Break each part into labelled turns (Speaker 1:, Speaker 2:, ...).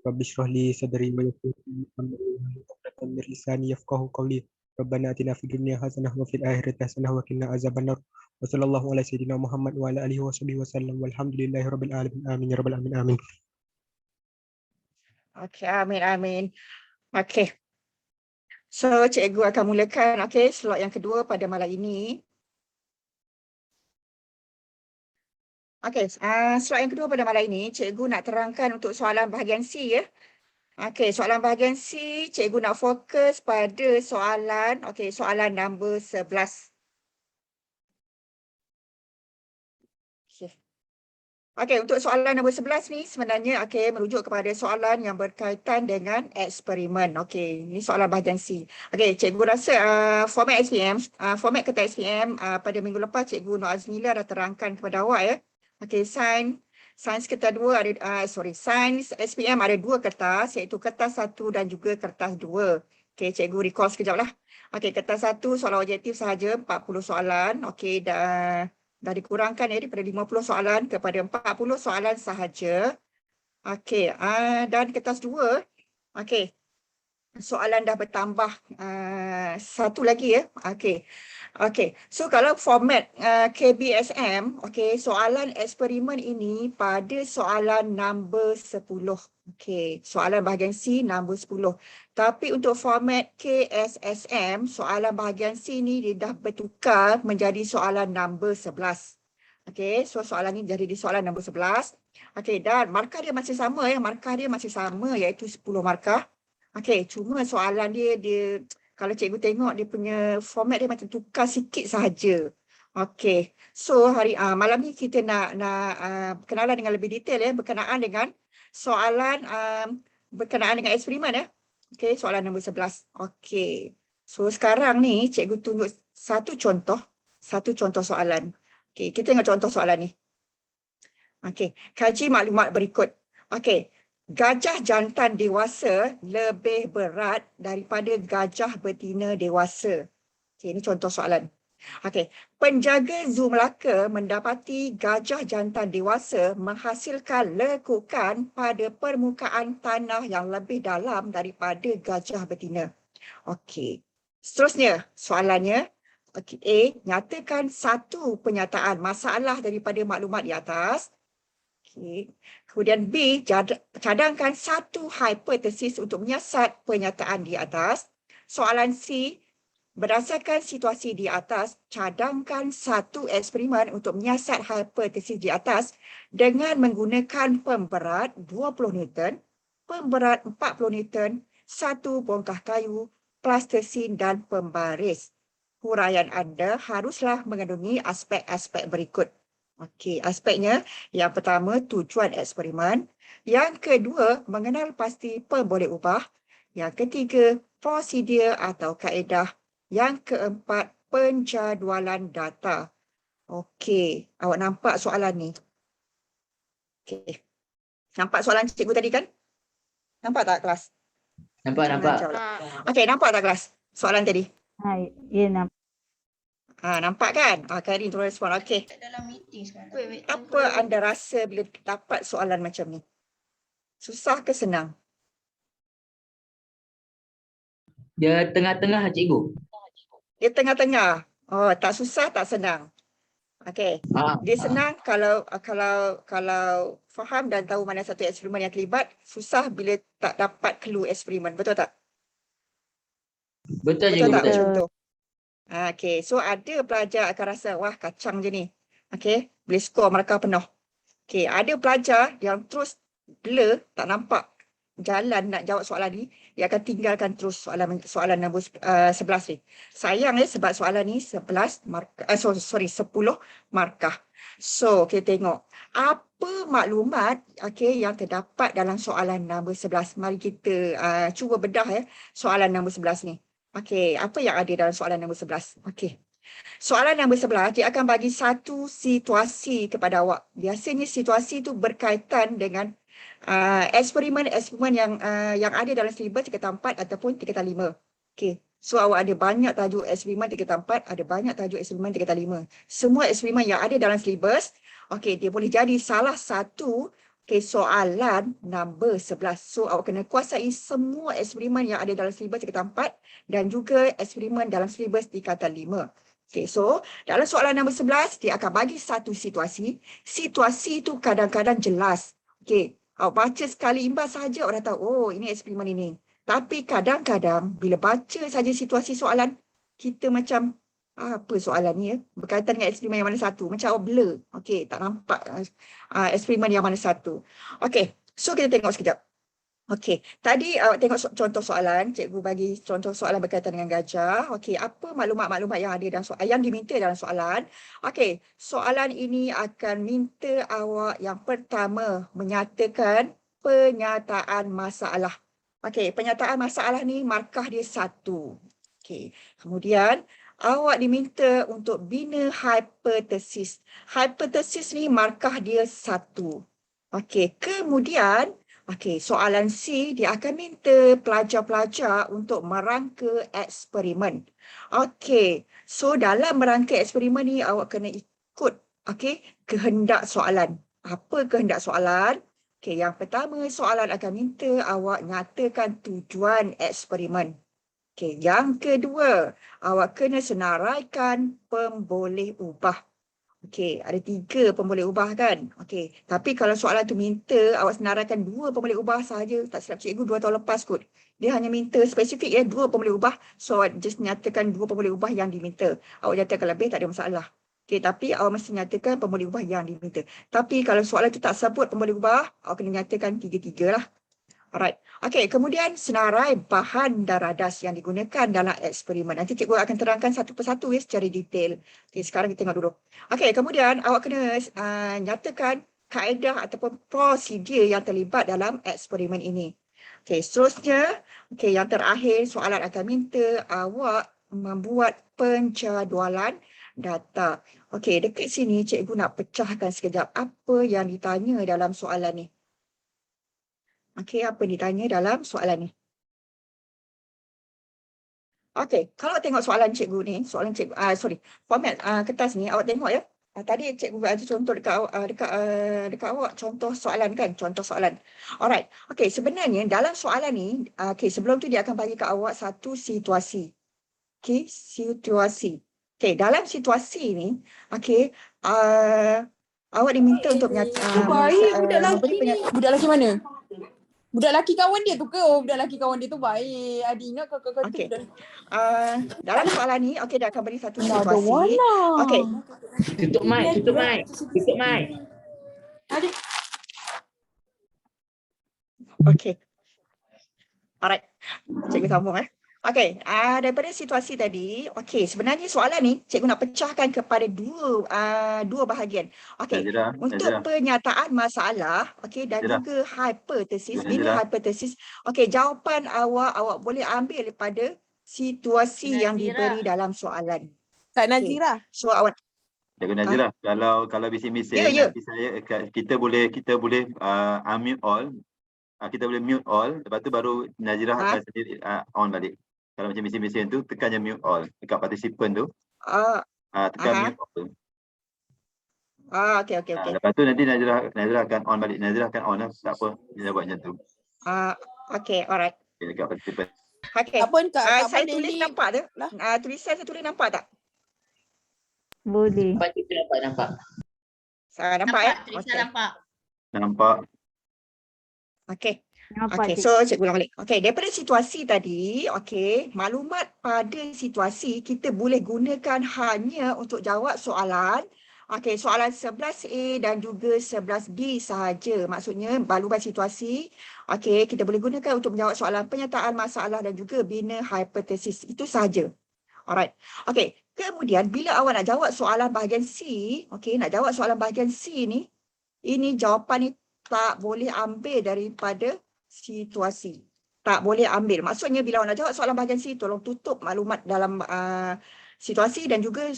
Speaker 1: رب اشرح لي صدري ويسر لي أمري واحلل عقدة من لساني يفقهوا قولي ربنا آتنا في الدنيا حسنة وفي الآخرة حسنة وقنا عذاب النار وصلى الله على سيدنا محمد وعلى آله وصحبه وسلم والحمد لله رب العالمين آمين يا رب العالمين آمين.
Speaker 2: Okey, amin, amin. Okey. So, cikgu akan mulakan slot yang kedua pada malam ini. Okey, slot yang kedua pada malam ini, cikgu nak terangkan untuk soalan bahagian C ya. Okey, soalan bahagian C, cikgu nak fokus pada soalan nombor 11. Okey. Okey, untuk soalan nombor 11 ni sebenarnya merujuk kepada soalan yang berkaitan dengan eksperimen. Okey, ini soalan bahagian C. Okey, cikgu rasa format SPM, format kertas SPM pada minggu lepas cikgu Nur Azmila dah terangkan kepada awak ya. Okey, sains kertas sains SPM ada dua kertas, iaitu kertas 1 dan juga kertas 2. Okey, cikgu recall sekejap lah. Okey, kertas 1 soalan objektif sahaja 40 soalan. Okey, dah dikurangkan daripada 50 soalan kepada 40 soalan sahaja. Okey, dan kertas 2, okey, soalan dah bertambah satu lagi ya. Okey, so kalau format KBSM, okey, soalan eksperimen ini pada soalan nombor 10. Okey, soalan bahagian C nombor 10. Tapi untuk format KSSM, soalan bahagian C ni dia dah bertukar menjadi soalan nombor 11. Okey, so soalan ni jadi di soalan nombor 11. Okey, dan markah dia masih sama ya, markah dia masih sama iaitu 10 markah. Okey, cuma soalan dia kalau cikgu tengok dia punya format dia macam tukar sikit sahaja. Okey, so malam ni kita nak kenalan dengan lebih detail ya berkenaan dengan soalan berkenaan dengan eksperimen ya. Okey, soalan nombor 11. Okey, so sekarang ni cikgu tunjuk satu contoh soalan. Okey, kita tengok contoh soalan ni. Okey, kaji maklumat berikut. Okey, gajah jantan dewasa lebih berat daripada gajah betina dewasa. Okey, ini contoh soalan. Okey, penjaga zoo Melaka mendapati gajah jantan dewasa menghasilkan lekukan pada permukaan tanah yang lebih dalam daripada gajah betina. Okey, seterusnya soalannya. Okey, A, nyatakan satu penyataan masalah daripada maklumat di atas. Okay. Kemudian B, cadangkan satu hipotesis untuk menyiasat penyataan di atas. Soalan C, berdasarkan situasi di atas, cadangkan satu eksperimen untuk menyiasat hipotesis di atas dengan menggunakan pemberat 20 Newton, pemberat 40 Newton, satu bongkah kayu, plastisin dan pembaris. Huraian anda haruslah mengandungi aspek-aspek berikut. Okey, aspeknya yang pertama tujuan eksperimen, yang kedua mengenal pasti pemboleh ubah, yang ketiga prosedur atau kaedah, yang keempat penjadualan data. Okey, awak nampak soalan ni? Okey. Nampak soalan cikgu tadi kan? Nampak tak kelas?
Speaker 3: Nampak.
Speaker 2: Okey, nampak tak kelas soalan tadi?
Speaker 4: Ya, nampak.
Speaker 2: Nampak kan? Karin turun respon. Okey.
Speaker 5: Dalam meeting sekarang.
Speaker 2: Apa anda rasa bila dapat soalan macam ni? Susah ke senang?
Speaker 3: Dia tengah-tengah cikgu.
Speaker 2: Dia tengah-tengah. Oh, tak susah, tak senang. Okey. Dia senang kalau faham dan tahu mana satu eksperimen yang terlibat, susah bila tak dapat clue eksperimen. Betul tak?
Speaker 3: Betul cikgu,
Speaker 2: tak?
Speaker 3: betul.
Speaker 2: Contoh. Okey, so ada pelajar akan rasa, wah kacang je ni. Okey, boleh skor markah penuh. Okey, ada pelajar yang terus blur, tak nampak jalan nak jawab soalan ni, dia akan tinggalkan terus soalan nombor 11 ni. Sayang sebab soalan ni 11 markah, 10 markah. So, kita tengok apa maklumat yang terdapat dalam soalan nombor 11. Mari kita cuba bedah soalan nombor 11 ni. Okey, apa yang ada dalam soalan nombor 11? Okey. Soalan nombor 11, dia akan bagi satu situasi kepada awak. Biasanya situasi itu berkaitan dengan eksperimen yang ada dalam silibus tingkatan 4 ataupun tingkatan 5. Okey. So awak ada banyak tajuk eksperimen tingkatan 4, ada banyak tajuk eksperimen tingkatan 5. Semua eksperimen yang ada dalam silibus, okey, dia boleh jadi salah satu Okay, soalan nombor 11. So, awak kena kuasai semua eksperimen yang ada dalam silibus tingkatan 4 dan juga eksperimen dalam silibus tingkatan 5. Okay, so dalam soalan nombor 11, dia akan bagi satu situasi. Situasi itu kadang-kadang jelas. Okay, awak baca sekali imbas saja orang tahu, oh ini eksperimen ini. Tapi kadang-kadang bila baca saja situasi soalan, kita macam, apa soalan ni ya? Berkaitan dengan eksperimen yang mana satu. Macam awak blur. Okay, tak nampak eksperimen yang mana satu. Okay, so kita tengok sekejap. Okey, tadi awak tengok contoh soalan, cikgu bagi contoh soalan berkaitan dengan gajah. Okey, apa maklumat-maklumat yang ada dalam soalan, yang diminta dalam soalan? Okey, soalan ini akan minta awak yang pertama menyatakan penyataan masalah. Okey, penyataan masalah ni markah dia 1. Okey, kemudian awak diminta untuk bina hipotesis. Hipotesis ni markah dia 1. Okey, kemudian okey, soalan C, dia akan minta pelajar-pelajar untuk merangka eksperimen. Okey, so dalam merangka eksperimen ni awak kena ikut kehendak soalan. Apa kehendak soalan? Okey, yang pertama soalan akan minta awak nyatakan tujuan eksperimen. Okey, yang kedua, awak kena senaraikan pemboleh ubah. Okey, ada 3 pemboleh ubah kan? Okey, tapi kalau soalan tu minta awak senaraikan 2 pemboleh ubah sahaja, tak silap cikgu 2 tahun lepas kot. Dia hanya minta spesifik 2 pemboleh ubah, so awak just nyatakan 2 pemboleh ubah yang diminta. Awak nyatakan lebih tak ada masalah. Okey, tapi awak mesti nyatakan pemboleh ubah yang diminta. Tapi kalau soalan tu tak sebut pemboleh ubah, awak kena nyatakan 3-3 lah. Alright. Okey, kemudian senarai bahan dan radas yang digunakan dalam eksperimen. Nanti cikgu akan terangkan satu persatu secara detail. Okey, sekarang kita tengok dulu. Okey, kemudian awak kena nyatakan kaedah ataupun prosedur yang terlibat dalam eksperimen ini. Okey, seterusnya, yang terakhir soalan akan minta awak membuat penjadualan data. Okey, dekat sini cikgu nak pecahkan sekejap apa yang ditanya dalam soalan ni. Okey, apa ditanya dalam soalan ni? Okey, kalau tengok soalan cikgu ni, format kertas ni, awak tengok ya. Tadi cikgu ada contoh dekat awak contoh soalan kan, contoh soalan. Alright. Okey, sebenarnya dalam soalan ni, sebelum tu dia akan bagi ke awak satu situasi. Okey, situasi. Okey, dalam situasi ni, awak diminta untuk
Speaker 4: Baik budak lelaki ni. Budak lelaki mana? Budak lelaki kawan dia tu ke? Oh, budak lelaki kawan dia tu baik. Adi ingat kakak tu
Speaker 2: Okey.
Speaker 4: budak.
Speaker 2: Dalam soalan ni, dia akan beri satu
Speaker 4: Ada
Speaker 2: situasi.
Speaker 4: warna.
Speaker 2: Okey.
Speaker 3: Tutup mic, tutup mic. Tutup mic.
Speaker 4: Adik.
Speaker 2: Okey. Alright. Cikgu sambung Okey, daripada situasi tadi, sebenarnya soalan ni cikgu nak pecahkan kepada dua bahagian. Okey, untuk penyataan masalah, dan juga hipotesis, bina hipotesis. Okey, jawapan awak boleh ambil daripada situasi yang diberi dalam soalan.
Speaker 4: Kak Nazira.
Speaker 2: So awak
Speaker 5: Cikgu Nazira, kalau bising-bising nanti kita boleh unmute all. Kita boleh mute all, lepas tu baru Nazira akan sendiri on balik. Kalau macam bising-bising tu, tekan je mute all dekat participant tu. Tekan mute all.
Speaker 2: Okey.
Speaker 5: Lepas tu nanti Nazira akan on balik. Nazira akan on lah, tak apa. Dia buat macam tu.
Speaker 2: Okey, alright.
Speaker 5: Okay, dekat participant.
Speaker 2: Okey.
Speaker 4: Apa ni Kak?
Speaker 2: Saya tulis nampak tu? Tulisan saya tulis nampak tak?
Speaker 6: Boleh.
Speaker 3: Nampak.
Speaker 2: Nampak ya?
Speaker 6: Tulisan nampak.
Speaker 5: Nampak.
Speaker 2: Okey.
Speaker 6: Nampak.
Speaker 2: So cikgu ulang balik. Okey, daripada situasi tadi, maklumat pada situasi kita boleh gunakan hanya untuk jawab soalan. Okey, soalan 11A dan juga 11B sahaja. Maksudnya maklumat situasi, kita boleh gunakan untuk menjawab soalan penyataan masalah dan juga bina hipotesis. Itu sahaja. Alright. Okey, kemudian bila awak nak jawab soalan bahagian C, nak jawab soalan bahagian C ni, ini jawapan ni tak boleh ambil daripada situasi. Tak boleh ambil. Maksudnya bila awak nak jawab soalan bahagian C, tolong tutup maklumat dalam situasi dan juga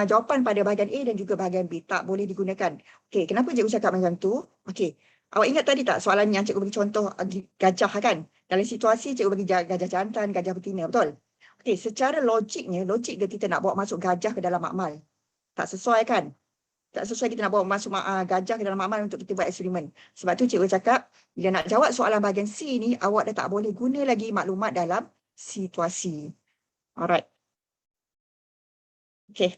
Speaker 2: jawapan pada bahagian A dan juga bahagian B. Tak boleh digunakan. Okey, kenapa cikgu cakap macam tu? Okey, awak ingat tadi tak soalan yang cikgu bagi contoh gajah kan? Dalam situasi cikgu bagi gajah jantan, gajah betina, betul? Okey, secara logik dia kita nak bawa masuk gajah ke dalam makmal. Tak sesuai kan? Tak sesuai kita nak bawa masuk gajah ke dalam makmal untuk kita buat eksperimen. Sebab tu cikgu cakap, bila nak jawab soalan bahagian C ni, awak dah tak boleh guna lagi maklumat dalam situasi. Alright. Okay.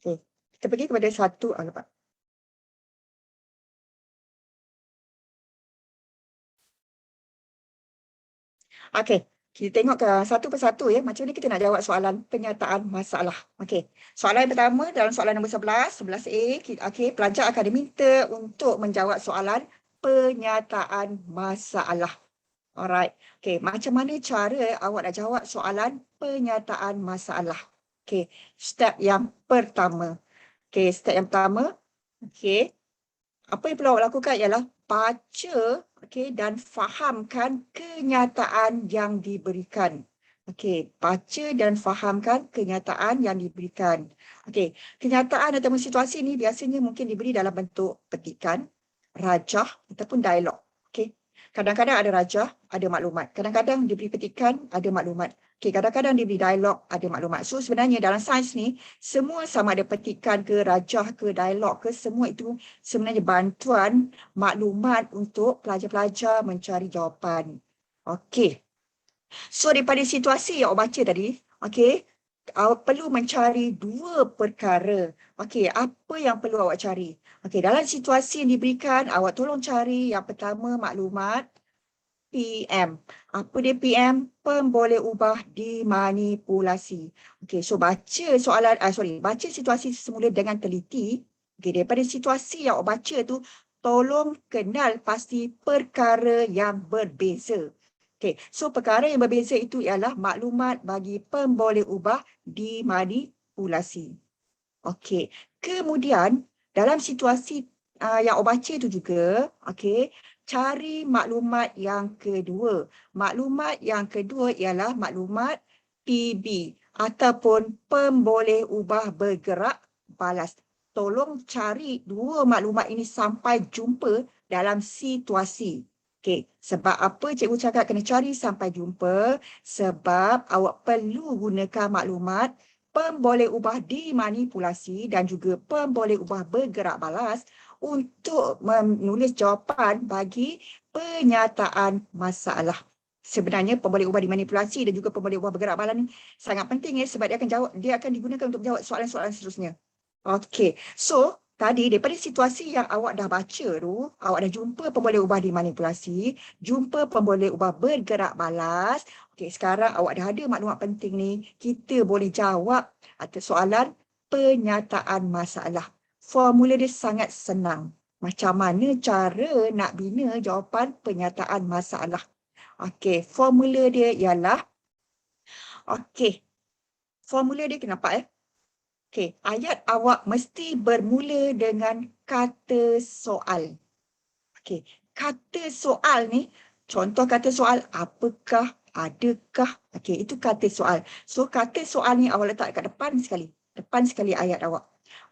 Speaker 2: Okay. Kita pergi kepada satu. Lepas. Okay. Kita tengok ke satu persatu ya. Macam ni kita nak jawab soalan penyataan masalah. Okay. Soalan yang pertama dalam soalan nombor 11, 11A. Okay. Pelajar akan diminta untuk menjawab soalan penyataan masalah. Alright. Okay. Macam mana cara awak nak jawab soalan penyataan masalah? Okay. Step yang pertama. Okay. Step yang pertama. Okay. Apa yang perlu awak lakukan ialah baca, okay, dan fahamkan kenyataan yang diberikan. Okay. Baca dan fahamkan kenyataan yang diberikan. Okay. Kenyataan atau situasi ni biasanya mungkin diberi dalam bentuk petikan, rajah ataupun dialog. Okay. Kadang-kadang ada rajah, ada maklumat. Kadang-kadang diberi petikan, ada maklumat. Okay, kadang-kadang diberi dialog, ada maklumat. So sebenarnya dalam sains ni, semua sama ada petikan ke, rajah ke, dialog ke, semua itu sebenarnya bantuan maklumat untuk pelajar-pelajar mencari jawapan. Okay. So daripada situasi yang awak baca tadi, okay, awak perlu mencari dua perkara. Okey, apa yang perlu awak cari? Okey, dalam situasi yang diberikan, awak tolong cari yang pertama maklumat PM. Apa dia PM? Pemboleh ubah dimanipulasi. Okey, so baca soalan, baca situasi semula dengan teliti. Okey, daripada situasi yang awak baca tu, tolong kenal pasti perkara yang berbeza. Okey, so perkara yang berbeza itu ialah maklumat bagi pemboleh ubah dimanipulasi. Okey, kemudian dalam situasi yang awak baca itu juga, okey, cari maklumat yang kedua. Maklumat yang kedua ialah maklumat PB ataupun pemboleh ubah bergerak balas. Tolong cari dua maklumat ini sampai jumpa dalam situasi. Okey, sebab apa cikgu cakap kena cari sampai jumpa? Sebab awak perlu gunakan maklumat pemboleh ubah dimanipulasi dan juga pemboleh ubah bergerak balas untuk menulis jawapan bagi penyataan masalah. Sebenarnya pemboleh ubah dimanipulasi dan juga pemboleh ubah bergerak balas ni sangat penting ya, sebab dia akan digunakan untuk menjawab soalan-soalan seterusnya. Okey, so tadi daripada situasi yang awak dah baca tu, awak dah jumpa pemboleh ubah dimanipulasi, jumpa pemboleh ubah bergerak balas. Okey, sekarang awak dah ada maklumat penting ni, kita boleh jawab atas soalan penyataan masalah. Formula dia sangat senang. Macam mana cara nak bina jawapan penyataan masalah? Okey, formula dia ialah, okey, formula dia kenapa Okey, ayat awak mesti bermula dengan kata soal. Okey, kata soal ni, contoh kata soal apakah, adakah, okey, itu kata soal. So kata soal ni awak letak kat depan sekali ayat awak.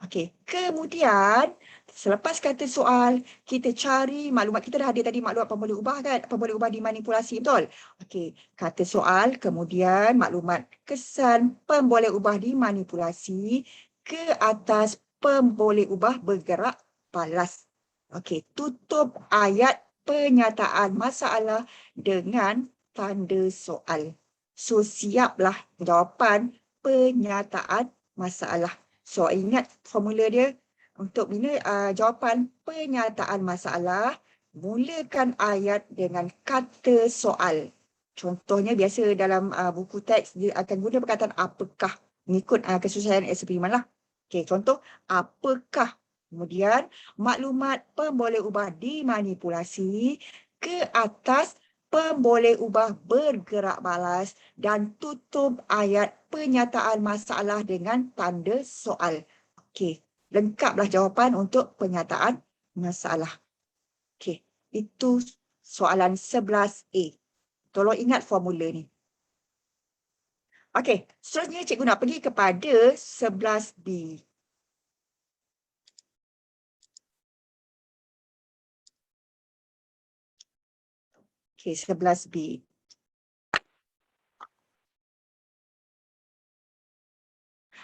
Speaker 2: Okey, kemudian selepas kata soal, kita cari maklumat. Kita dah ada tadi maklumat pemboleh ubah kan? Pemboleh ubah dimanipulasi, betul? Okey, kata soal, kemudian maklumat kesan pemboleh ubah dimanipulasi ke atas pemboleh ubah bergerak balas. Okey, tutup ayat penyataan masalah dengan tanda soal. So, siaplah jawapan penyataan masalah. So, ingat formula dia untuk bina jawapan penyataan masalah, mulakan ayat dengan kata soal. Contohnya biasa dalam buku teks, dia akan guna perkataan apakah, mengikut kesusahan eksperimen lah. Okey, contoh, apakah? Kemudian, maklumat pemboleh ubah dimanipulasi ke atas pemboleh ubah bergerak balas dan tutup ayat penyataan masalah dengan tanda soal. Okey, lengkaplah jawapan untuk penyataan masalah. Okey, itu soalan 11A. Tolong ingat formula ni. Okey, seterusnya cikgu nak pergi kepada 11B. Okey, 11B.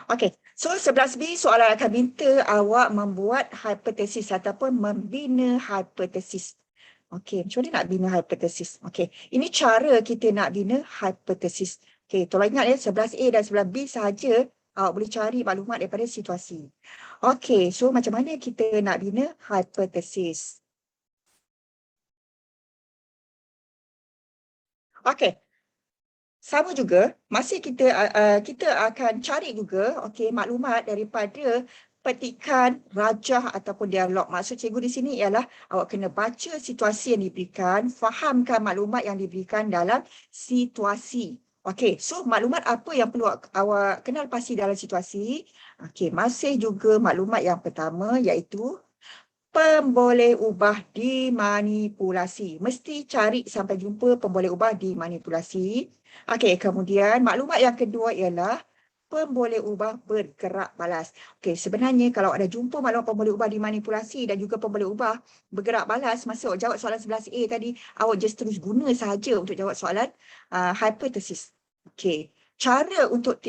Speaker 2: Okey, so 11B soalan akan minta awak membuat hipotesis ataupun membina hipotesis. Okey, macam mana nak bina hipotesis? Okey, ini cara kita nak bina hipotesis. Okey, tolong ingat ya, 11A dan 11B sahaja awak boleh cari maklumat daripada situasi. Okey, so macam mana kita nak bina hipotesis? Okey, sama juga, masih kita akan cari juga maklumat daripada petikan rajah ataupun dialog. Maksud cikgu di sini ialah awak kena baca situasi yang diberikan, fahamkan maklumat yang diberikan dalam situasi. Okey, so maklumat apa yang perlu awak kenal pasti dalam situasi? Okey, masih juga maklumat yang pertama iaitu pemboleh ubah dimanipulasi. Mesti cari sampai jumpa pemboleh ubah dimanipulasi. Okey, kemudian maklumat yang kedua ialah pemboleh ubah bergerak balas. Okey, sebenarnya kalau ada jumpa maklumat pemboleh ubah dimanipulasi dan juga pemboleh ubah bergerak balas, masa awak jawab soalan 11A tadi, awak just terus guna sahaja untuk jawab soalan hipotesis. Okey, cara untuk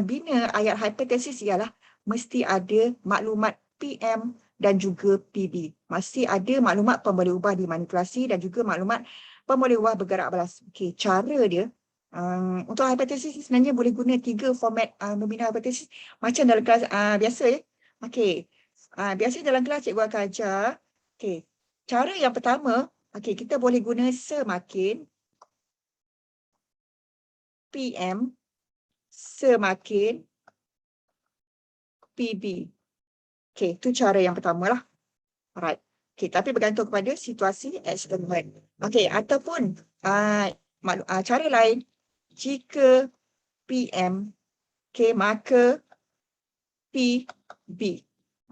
Speaker 2: bina ayat hipotesis ialah mesti ada maklumat PM dan juga PB. Mesti ada maklumat pemboleh ubah dimanipulasi dan juga maklumat pemboleh ubah bergerak balas. Okey, cara dia untuk hipotesis sebenarnya boleh guna 3 format membina hipotesis macam dalam kelas biasa ya. Okey. Biasa dalam kelas cikgu akan ajar. Okey. Cara yang pertama, kita boleh guna semakin PM semakin PB. Okey, itu cara yang pertama lah. Alright. Okey, tapi bergantung kepada situasi eksperimen. Okey, ataupun cara lain, jika PM, maka PB.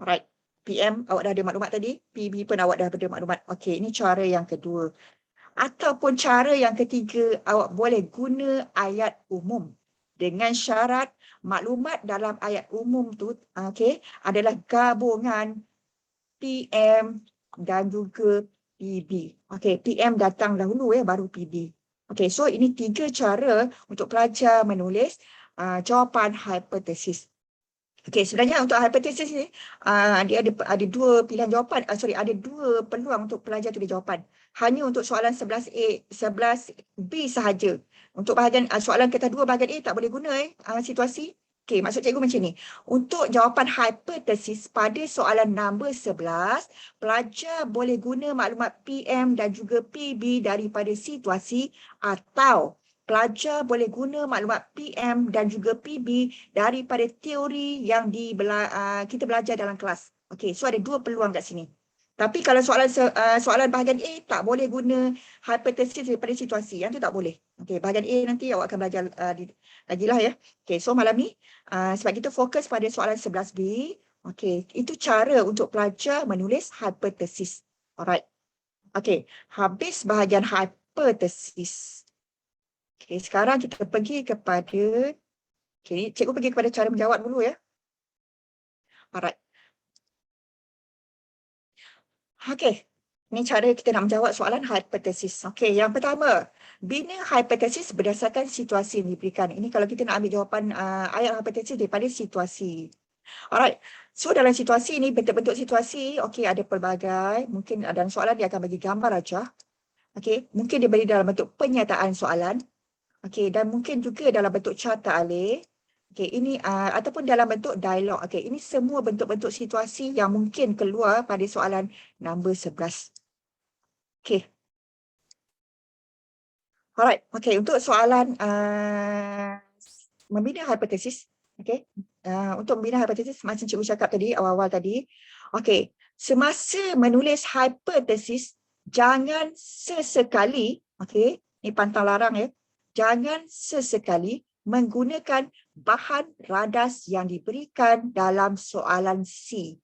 Speaker 2: Alright. PM awak dah ada maklumat tadi, PB pun awak dah ada maklumat. Okey, ini cara yang kedua. Ataupun cara yang ketiga, awak boleh guna ayat umum dengan syarat maklumat dalam ayat umum tu adalah gabungan PM dan juga PB. Okey, PM datang dahulu baru PB. Okey, so ini 3 cara untuk pelajar menulis jawapan hipotesis. Okey, sebenarnya untuk hipotesis ni dia ada 2 pilihan jawapan, ada 2 peluang untuk pelajar tulis jawapan. Hanya untuk soalan 11A, 11B sahaja. Untuk bahagian soalan kertas 2 bahagian A tak boleh guna situasi. Okey, maksud cikgu macam ni. Untuk jawapan hipotesis pada soalan nombor 11, pelajar boleh guna maklumat PM dan juga PB daripada situasi, atau pelajar boleh guna maklumat PM dan juga PB daripada teori yang kita belajar dalam kelas. Okey, so ada 2 peluang kat sini. Tapi kalau soalan bahagian A tak boleh guna hipotesis daripada situasi. Yang tu tak boleh. Okey, bahagian A nanti awak akan belajar lagi lah ya. Okey, so malam ni sebab kita fokus pada soalan 11B. Okey, itu cara untuk pelajar menulis hipotesis. Alright. Okey, habis bahagian hipotesis. Okey, sekarang kita pergi kepada cikgu pergi kepada cara menjawab dulu ya. Alright. Okey, ini cara kita nak menjawab soalan hipotesis. Okey, yang pertama, bina hipotesis berdasarkan situasi yang diberikan. Ini kalau kita nak ambil jawapan ayat hipotesis daripada situasi. Alright, so dalam situasi ini, bentuk-bentuk situasi, ada pelbagai. Mungkin dalam soalan dia akan bagi gambar aja. Okey, mungkin dia beri dalam bentuk pernyataan soalan. Okey, dan mungkin juga dalam bentuk carta alih. Okey, ini ataupun dalam bentuk dialog. Okey, ini semua bentuk-bentuk situasi yang mungkin keluar pada soalan nombor 11. Okey. Alright, untuk soalan membina hipotesis. Okey. Untuk membina hipotesis macam cikgu cakap tadi, awal-awal tadi. Okey, semasa menulis hipotesis, jangan sesekali, ini pantang larang ya. Jangan sesekali menggunakan bahan radas yang diberikan dalam soalan C.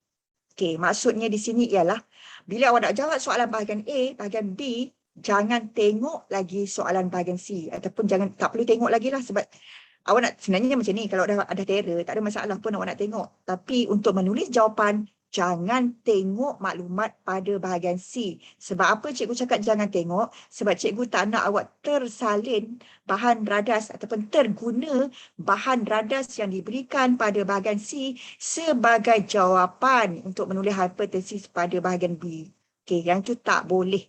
Speaker 2: Okey, maksudnya di sini ialah bila awak nak jawab soalan bahagian A, bahagian B, jangan tengok lagi soalan bahagian C, ataupun tak perlu tengok lagi lah, sebab awak sebenarnya macam ni, kalau ada terror, tak ada masalah pun awak nak tengok. Tapi untuk menulis jawapan, jangan tengok maklumat pada bahagian C. Sebab apa cikgu cakap jangan tengok? Sebab cikgu tak nak awak tersalin bahan radas ataupun terguna bahan radas yang diberikan pada bahagian C sebagai jawapan untuk menulis hipotesis pada bahagian B. Okey, yang tu tak boleh.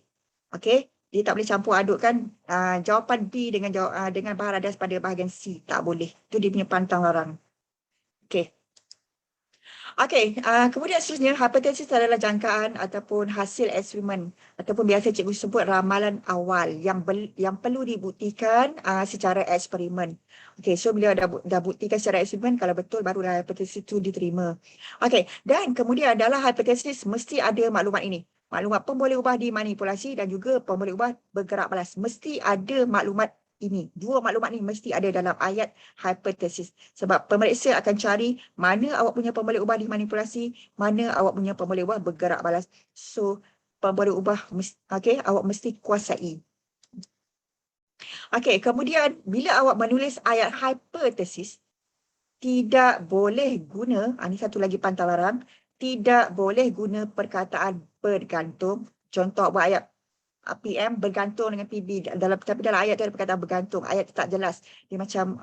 Speaker 2: Okey, dia tak boleh campur adukkan jawapan B dengan dengan bahan radas pada bahagian C. Tak boleh. Itu dia punya pantang larang. Okey. Okey, kemudian seterusnya, hipotesis adalah jangkaan ataupun hasil eksperimen ataupun biasa cikgu sebut ramalan awal yang perlu dibuktikan secara eksperimen. Okey, so bila dah buktikan secara eksperimen, kalau betul barulah hipotesis itu diterima. Okey, dan kemudian adalah hipotesis mesti ada maklumat ini. Maklumat pemboleh ubah dimanipulasi dan juga pemboleh ubah bergerak balas. Mesti ada maklumat ini. Dua maklumat ni mesti ada dalam ayat hipotesis. Sebab pemeriksa akan cari mana awak punya pemboleh ubah dimanipulasi, mana awak punya pemboleh ubah bergerak balas. So, pemboleh ubah awak mesti kuasai. Okey, kemudian bila awak menulis ayat hipotesis, tidak boleh guna, ini satu lagi pantang larang, tidak boleh guna perkataan bergantung. Contoh buat ayat PM bergantung dengan PB, tapi dalam ayat tu ada perkataan bergantung. Ayat tu tak jelas. Dia macam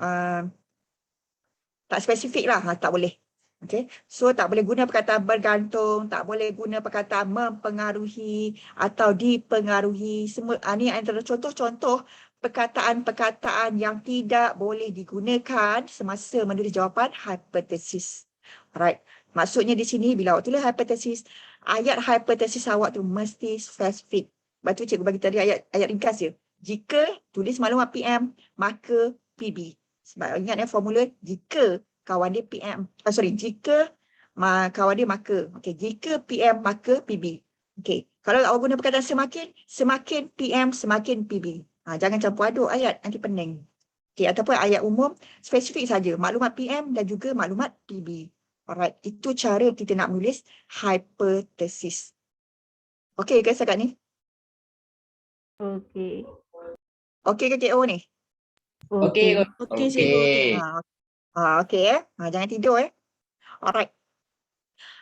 Speaker 2: tak spesifik lah, tak boleh. Okay. So tak boleh guna perkataan bergantung, tak boleh guna perkataan mempengaruhi atau dipengaruhi. Semua ni antara contoh-contoh perkataan-perkataan yang tidak boleh digunakan semasa menulis jawapan hipotesis. Alright. Maksudnya di sini bila awak tulis hipotesis, ayat hipotesis awak tu mesti spesifik. Lepas tu cikgu bagi tadi ayat ringkas je. Jika tulis maklumat PM, maka PB. Sebab ingat formula jika kawan dia PM. Jika kawan dia maka. Okey, jika PM maka PB. Okey. Kalau awak guna perkataan semakin PM semakin PB. Jangan campur aduk ayat, nanti pening. Okey, ataupun ayat umum spesifik saja, maklumat PM dan juga maklumat PB. Alright, itu cara kita nak menulis hipotesis. Okey ke setakat ni?
Speaker 6: Okey.
Speaker 2: Okey ke KO ni?
Speaker 3: Okey.
Speaker 4: Okey, cikgu. Okey.
Speaker 2: Okey jangan tidur Alright.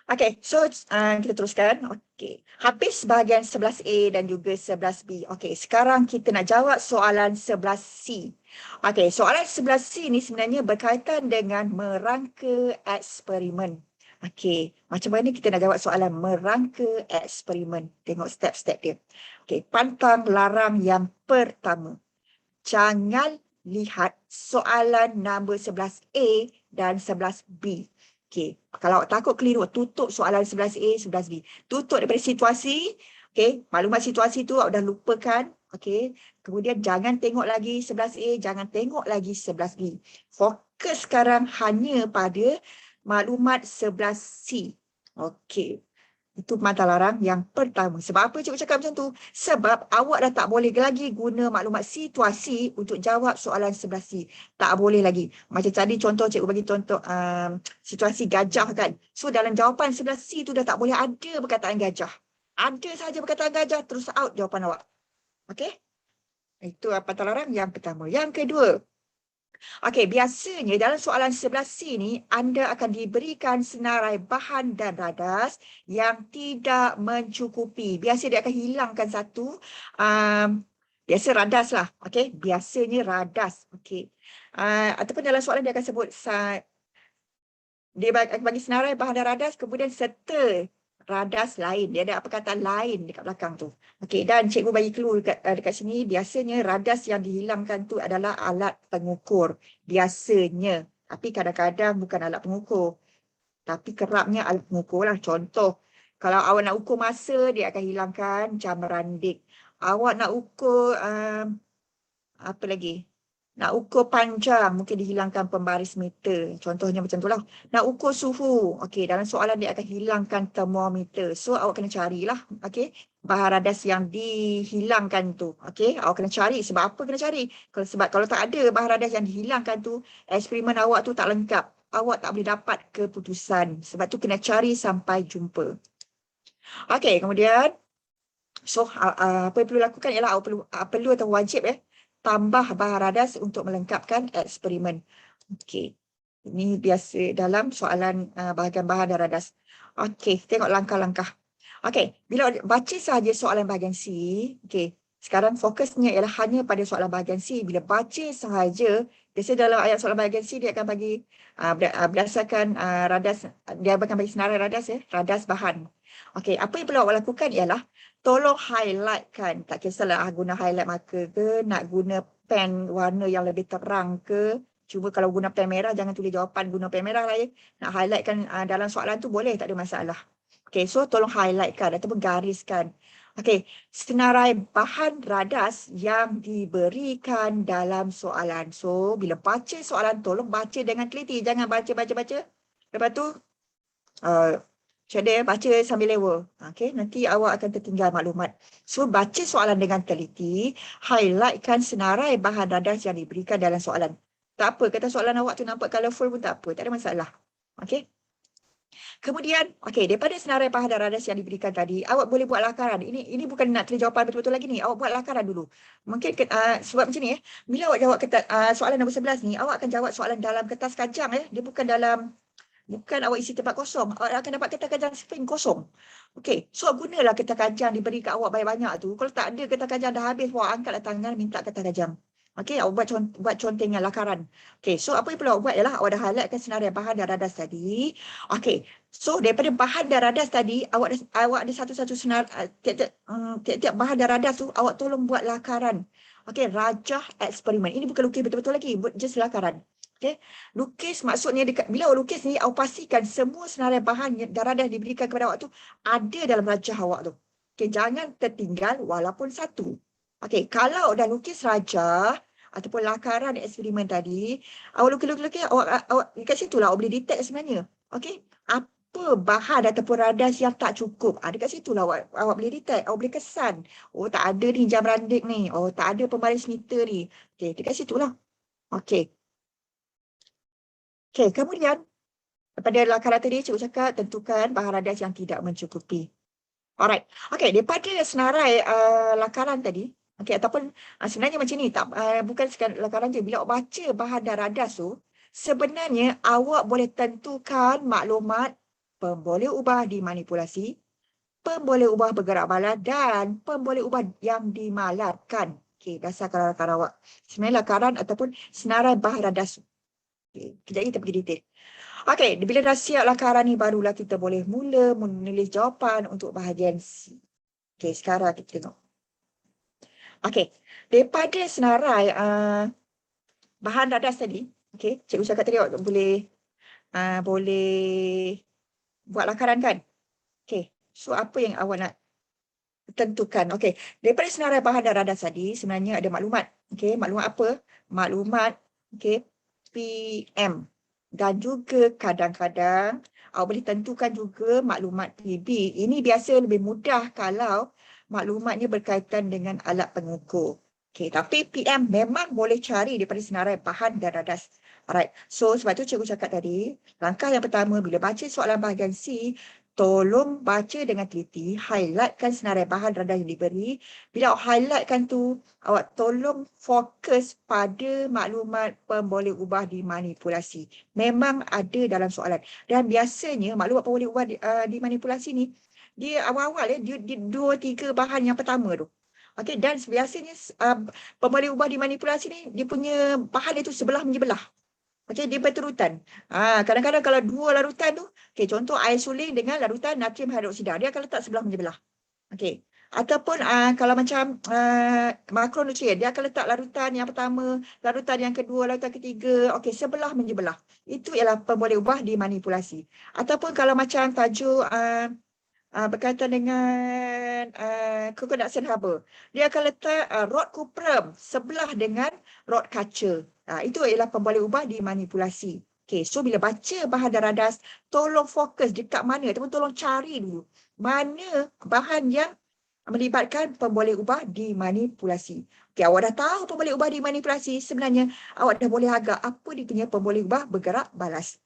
Speaker 2: Okey, so kita teruskan. Okey. Habis bahagian 11A dan juga 11B. Okey, sekarang kita nak jawab soalan 11C. Okey, soalan 11C ni sebenarnya berkaitan dengan merangka eksperimen. Okey, macam mana kita nak jawab soalan merangka eksperimen? Tengok step-step dia. Okey, pantang larang yang pertama. Jangan lihat soalan nombor 11A dan 11B. Okey, kalau awak takut keliru, tutup soalan 11A, 11B. Tutup daripada situasi. Okey, maklumat situasi tu awak dah lupakan. Okey, kemudian jangan tengok lagi 11A, jangan tengok lagi 11B. Fokus sekarang hanya pada maklumat 11C. Okey. Itu pantang larang yang pertama. Sebab apa cikgu cakap macam tu? Sebab awak dah tak boleh lagi guna maklumat situasi untuk jawab soalan 11C. Tak boleh lagi. Macam tadi contoh cikgu bagi contoh situasi gajah kan. So dalam jawapan 11C tu dah tak boleh ada perkataan gajah. Ada sahaja perkataan gajah, terus out jawapan awak. Okey? Itu pantang larang yang pertama. Yang kedua. Okey, biasanya dalam soalan 11C ni, anda akan diberikan senarai bahan dan radas yang tidak mencukupi. Biasa dia akan hilangkan satu. Biasa radas lah. Okey, biasanya radas. Okey. Ataupun dalam soalan dia akan sebut, dia bagi senarai bahan dan radas, kemudian serta radas lain. Dia ada perkataan lain dekat belakang tu. Okey, dan cikgu bagi clue dekat sini, biasanya radas yang dihilangkan tu adalah alat pengukur. Biasanya. Tapi kadang-kadang bukan alat pengukur. Tapi kerapnya alat pengukur lah. Contoh, kalau awak nak ukur masa, dia akan hilangkan jam randik. Awak nak ukur, apa lagi? Nak ukur panjang, mungkin dihilangkan pembaris meter. Contohnya macam tu lah. Nak ukur suhu. Okey, dalam soalan dia akan hilangkan termometer. So, awak kena carilah. Okey, bahan radas yang dihilangkan tu. Okey, awak kena cari. Sebab apa kena cari? Sebab kalau tak ada bahan radas yang dihilangkan tu, eksperimen awak tu tak lengkap. Awak tak boleh dapat keputusan. Sebab tu kena cari sampai jumpa. Okey, kemudian. So, apa yang perlu lakukan ialah awak perlu atau wajib tambah bahan radas untuk melengkapkan eksperimen. Okey. Ini biasa dalam soalan bahagian bahan dan radas. Okey, tengok langkah-langkah. Okey, bila baca sahaja soalan bahagian C, okey, sekarang fokusnya ialah hanya pada soalan bahagian C. Bila baca sahaja, biasa dalam ayat soalan bahagian C dia akan bagi berdasarkan radas, dia akan bagi senarai radas ya, radas bahan. Okey, apa yang perlu awak lakukan ialah tolong highlightkan, tak kisahlah guna highlight marker ke, nak guna pen warna yang lebih terang ke. Cuba kalau guna pen merah, jangan tulis jawapan guna pen merah lah ya. Nak highlightkan dalam soalan tu boleh, tak ada masalah. Okay, so tolong highlightkan ataupun gariskan. Okay, senarai bahan radas yang diberikan dalam soalan. So, bila baca soalan, tolong baca dengan teliti. Jangan baca. Lepas tu, macam dia baca sambil lewa. Okay, nanti awak akan tertinggal maklumat. So, baca soalan dengan teliti, highlightkan senarai bahan radas yang diberikan dalam soalan. Tak apa, kata soalan awak tu nampak colourful pun tak apa, tak ada masalah. Okay. Kemudian, okay, daripada senarai bahan dan radas yang diberikan tadi, awak boleh buat lakaran. Ini bukan nak tulis jawapan betul-betul lagi ni. Awak buat lakaran dulu. Mungkin sebab macam ni bila awak jawab soalan nombor 11 ni, awak akan jawab soalan dalam kertas kajang dia bukan awak isi tempat kosong. Awak akan dapat kertas kajang spring kosong. Okey, so gunalah kertas kajang diberi kat awak banyak-banyak tu. Kalau tak ada kertas kajang dah habis, awak angkatlah tangan minta kertas kajang. Okey, awak buat contengan lakaran. Okey, so apa yang perlu awak buat ialah awak dah highlightkan senarai bahan dan radas tadi. Okey, so daripada bahan dan radas tadi, awak ada satu-satu tiap-tiap bahan dan radas tu, awak tolong buat lakaran. Okey, rajah eksperimen. Ini bukan lukis betul-betul lagi, just lakaran. Okey, lukis maksudnya bila awak lukis ni, awak pastikan semua senarai bahan dan radas diberikan kepada awak tu ada dalam rajah awak tu. Okey, jangan tertinggal walaupun satu. Okey, kalau dah lukis rajah ataupun lakaran eksperimen tadi, awak lukis, awak kat situ lah awak boleh detect sebenarnya. Okey, apa bahan ataupun radas yang tak cukup. Dekat situ lah awak boleh detect, awak boleh kesan. Oh, tak ada ni jam randik ni. Oh, tak ada pembaris meter ni. Okey, dekat situ lah. Okey. Okey, kemudian pada lakaran tadi, cikgu cakap tentukan bahan radas yang tidak mencukupi. Alright. Okey, daripada senarai lakaran tadi, okey, ataupun sebenarnya macam ni, bukan sekadar lakaran je. Bila awak baca bahan dan radas tu, sebenarnya awak boleh tentukan maklumat pemboleh ubah dimanipulasi, pemboleh ubah bergerak balas dan pemboleh ubah yang dimalatkan. Okey, dasar lakaran awak. Sebenarnya lakaran ataupun senarai bahan radas. Okey, kejap lagi kita pergi detail. Okey, bila dah siap lakaran ni, barulah kita boleh mula menulis jawapan untuk bahagian C. Okey, sekarang kita tengok. Okey, daripada senarai bahan radas tadi, okey, cikgu cakap tadi awak boleh buat lakaran kan? Okey, so apa yang awak nak tentukan? Okey, daripada senarai bahan dan radas tadi, sebenarnya ada maklumat. Okey, maklumat apa? Maklumat, okey, PM. Dan juga kadang-kadang awak boleh tentukan juga maklumat PB. Ini biasa lebih mudah kalau maklumatnya berkaitan dengan alat pengukur. Okey, tapi PM memang boleh cari daripada senarai bahan dan radas. Alright, so sebab tu cikgu cakap tadi, langkah yang pertama bila baca soalan bahagian C, tolong baca dengan teliti, highlightkan senarai bahan radas yang diberi. Bila awak highlightkan tu, awak tolong fokus pada maklumat pemboleh ubah dimanipulasi. Memang ada dalam soalan. Dan biasanya maklumat pemboleh ubah dimanipulasi ni, dia awal-awal dia 2-3 bahan yang pertama tu. Okey, dan biasanya pemboleh ubah dimanipulasi ni, dia punya bahan itu sebelah menyebelah. Okey, dia berterutan. Kadang-kadang kalau dua larutan tu, okey, contoh air suling dengan larutan natrium hidroksida, dia akan letak sebelah menyebelah. Okey. Ataupun kalau macam makronutrien, dia akan letak larutan yang pertama, larutan yang kedua, larutan ketiga, okey, sebelah menyebelah. Itu ialah pemboleh ubah dimanipulasi. Ataupun kalau macam tajuk berkaitan dengan coconut sand harbor, dia akan letak rod kuprum sebelah dengan rod kaca. Itu ialah pemboleh ubah dimanipulasi. Okay, so bila baca bahan dan radas, tolong fokus dekat mana ataupun tolong cari dulu mana bahan yang melibatkan pemboleh ubah dimanipulasi. Okay, awak dah tahu pemboleh ubah dimanipulasi, sebenarnya awak dah boleh agak apa dia punya pemboleh ubah bergerak balas.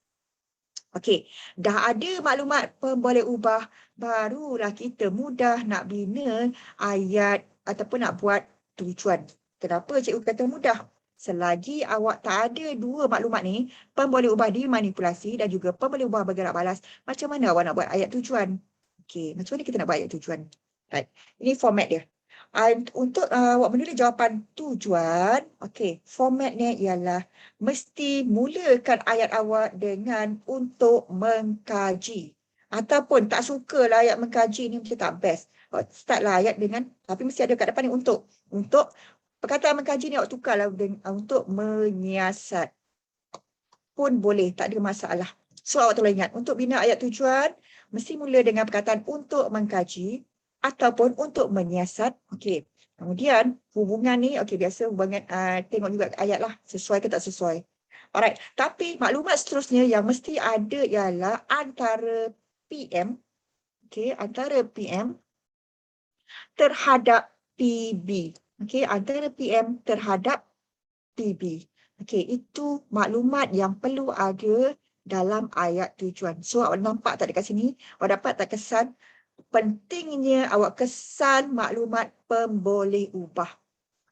Speaker 2: Okey, dah ada maklumat pemboleh ubah, barulah kita mudah nak bina ayat ataupun nak buat tujuan. Kenapa cikgu kata mudah? selagi awak tak ada dua maklumat ni, pemboleh ubah dimanipulasi dan juga pemboleh ubah bergerak balas, macam mana awak nak buat ayat tujuan? Okey, macam mana kita nak buat ayat tujuan? Right. Ini format dia. Untuk awak menulis jawapan tujuan, okey, formatnya ialah mesti mulakan ayat awak dengan untuk mengkaji. Ataupun tak sukalah ayat mengkaji ni macam tak best. Startlah ayat dengan, tapi mesti ada kat depan ni untuk. Untuk perkataan mengkaji ni awak tukarlah dengan untuk menyiasat. Pun boleh, tak ada masalah. So awak tolong ingat, untuk bina ayat tujuan, mesti mula dengan perkataan untuk mengkaji ataupun untuk menyiasat. Okey. Kemudian hubungan ni, okey, biasa hubungan tengok juga ayat lah, sesuai ke tak sesuai. Alright, tapi maklumat seterusnya yang mesti ada ialah antara PM, okey, antara PM terhadap PB. Okey, antara PM terhadap PB. Okey, itu maklumat yang perlu ada dalam ayat tujuan. So awak nampak tak dekat sini? Awak dapat tak kesan pentingnya awak kesan maklumat pemboleh ubah.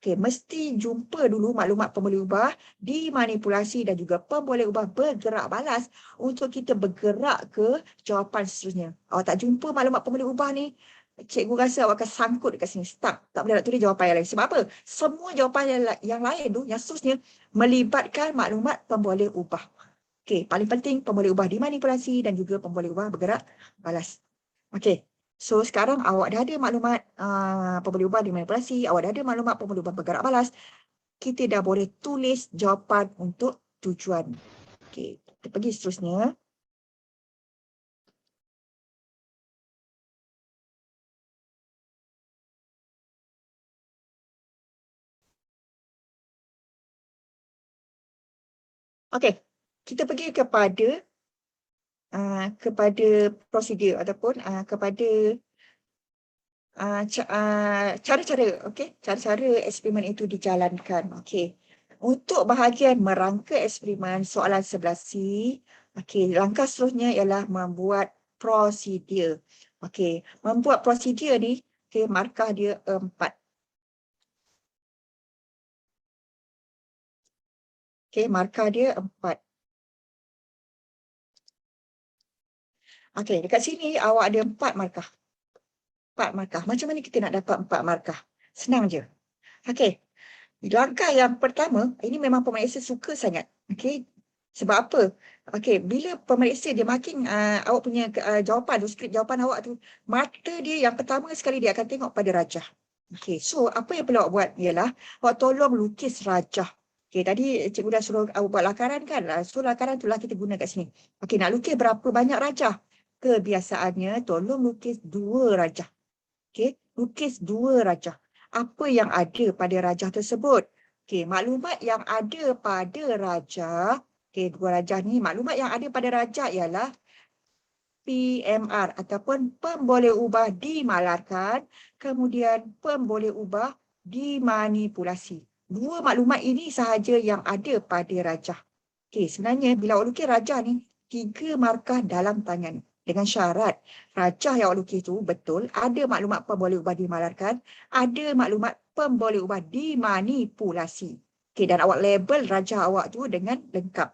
Speaker 2: Okey, mesti jumpa dulu maklumat pemboleh ubah, dimanipulasi dan juga pemboleh ubah bergerak balas untuk kita bergerak ke jawapan seterusnya. Awak tak jumpa maklumat pemboleh ubah ni, cikgu rasa awak akan sangkut dekat sini, stuck. Tak boleh nak tulis jawapan yang lain. Sebab apa? Semua jawapan yang lain tu, yang seterusnya melibatkan maklumat pemboleh ubah. Okey, paling penting pemboleh ubah dimanipulasi dan juga pemboleh ubah bergerak balas. Okey. So sekarang awak dah ada maklumat pemboleh ubah dimanipulasi, awak dah ada maklumat pemboleh ubah bergerak balas. Kita dah boleh tulis jawapan untuk tujuan. Okey, kita pergi seterusnya. Okey, kita pergi kepada prosedur ataupun kepada cara-cara, okey, cara-cara eksperimen itu dijalankan. Okey. Untuk bahagian merangka eksperimen soalan 11C, okey, langkah seterusnya ialah membuat prosedur. Okey, membuat prosedur ni, okey, markah dia 4. Okey, markah dia 4. Okey, dekat sini awak ada 4 markah. 4 markah. Macam mana kita nak dapat 4 markah? Senang je. Okey. Langkah yang pertama, ini memang pemeriksa suka sangat. Okey. Sebab apa? Okey, bila pemeriksa dia makin awak punya jawapan tu, skrip jawapan awak tu, mata dia yang pertama sekali dia akan tengok pada rajah. Okey, so apa yang perlu awak buat ialah awak tolong lukis rajah. Okey, tadi cikgu dah suruh awak buat lakaran kan? So lakaran itulah kita guna kat sini. Okey, nak lukis berapa banyak rajah? Kebiasaannya tolong lukis 2 rajah. Okey, lukis 2 rajah. Apa yang ada pada rajah tersebut? Okey, maklumat yang ada pada rajah, okey, 2 rajah ni, maklumat yang ada pada rajah ialah PMR ataupun pemboleh ubah dimalarkan, kemudian pemboleh ubah dimanipulasi. 2 maklumat ini sahaja yang ada pada rajah. Okey, sebenarnya bila awak lukis rajah ni, 3 markah dalam tangan. Dengan syarat rajah yang awak lukis tu betul, ada maklumat pemboleh ubah dimalarkan, ada maklumat pemboleh ubah dimanipulasi. Okey, dan awak label rajah awak tu dengan lengkap.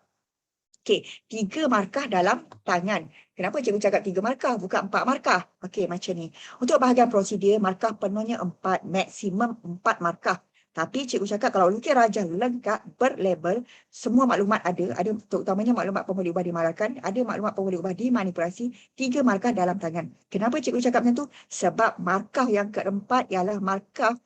Speaker 2: Okey, 3 markah dalam tangan. Kenapa cikgu cakap 3 markah, bukan 4 markah? Okey, macam ni. Untuk bahagian prosedur, markah penuhnya 4, maksimum 4 markah. Tapi cikgu cakap kalau lukis rajah lengkap, berlabel, semua maklumat ada terutamanya maklumat pemboleh ubah dimalarkan, ada maklumat pemboleh ubah dimanipulasi, 3 markah dalam tangan. Kenapa cikgu cakap macam tu? Sebab markah yang keempat ialah markah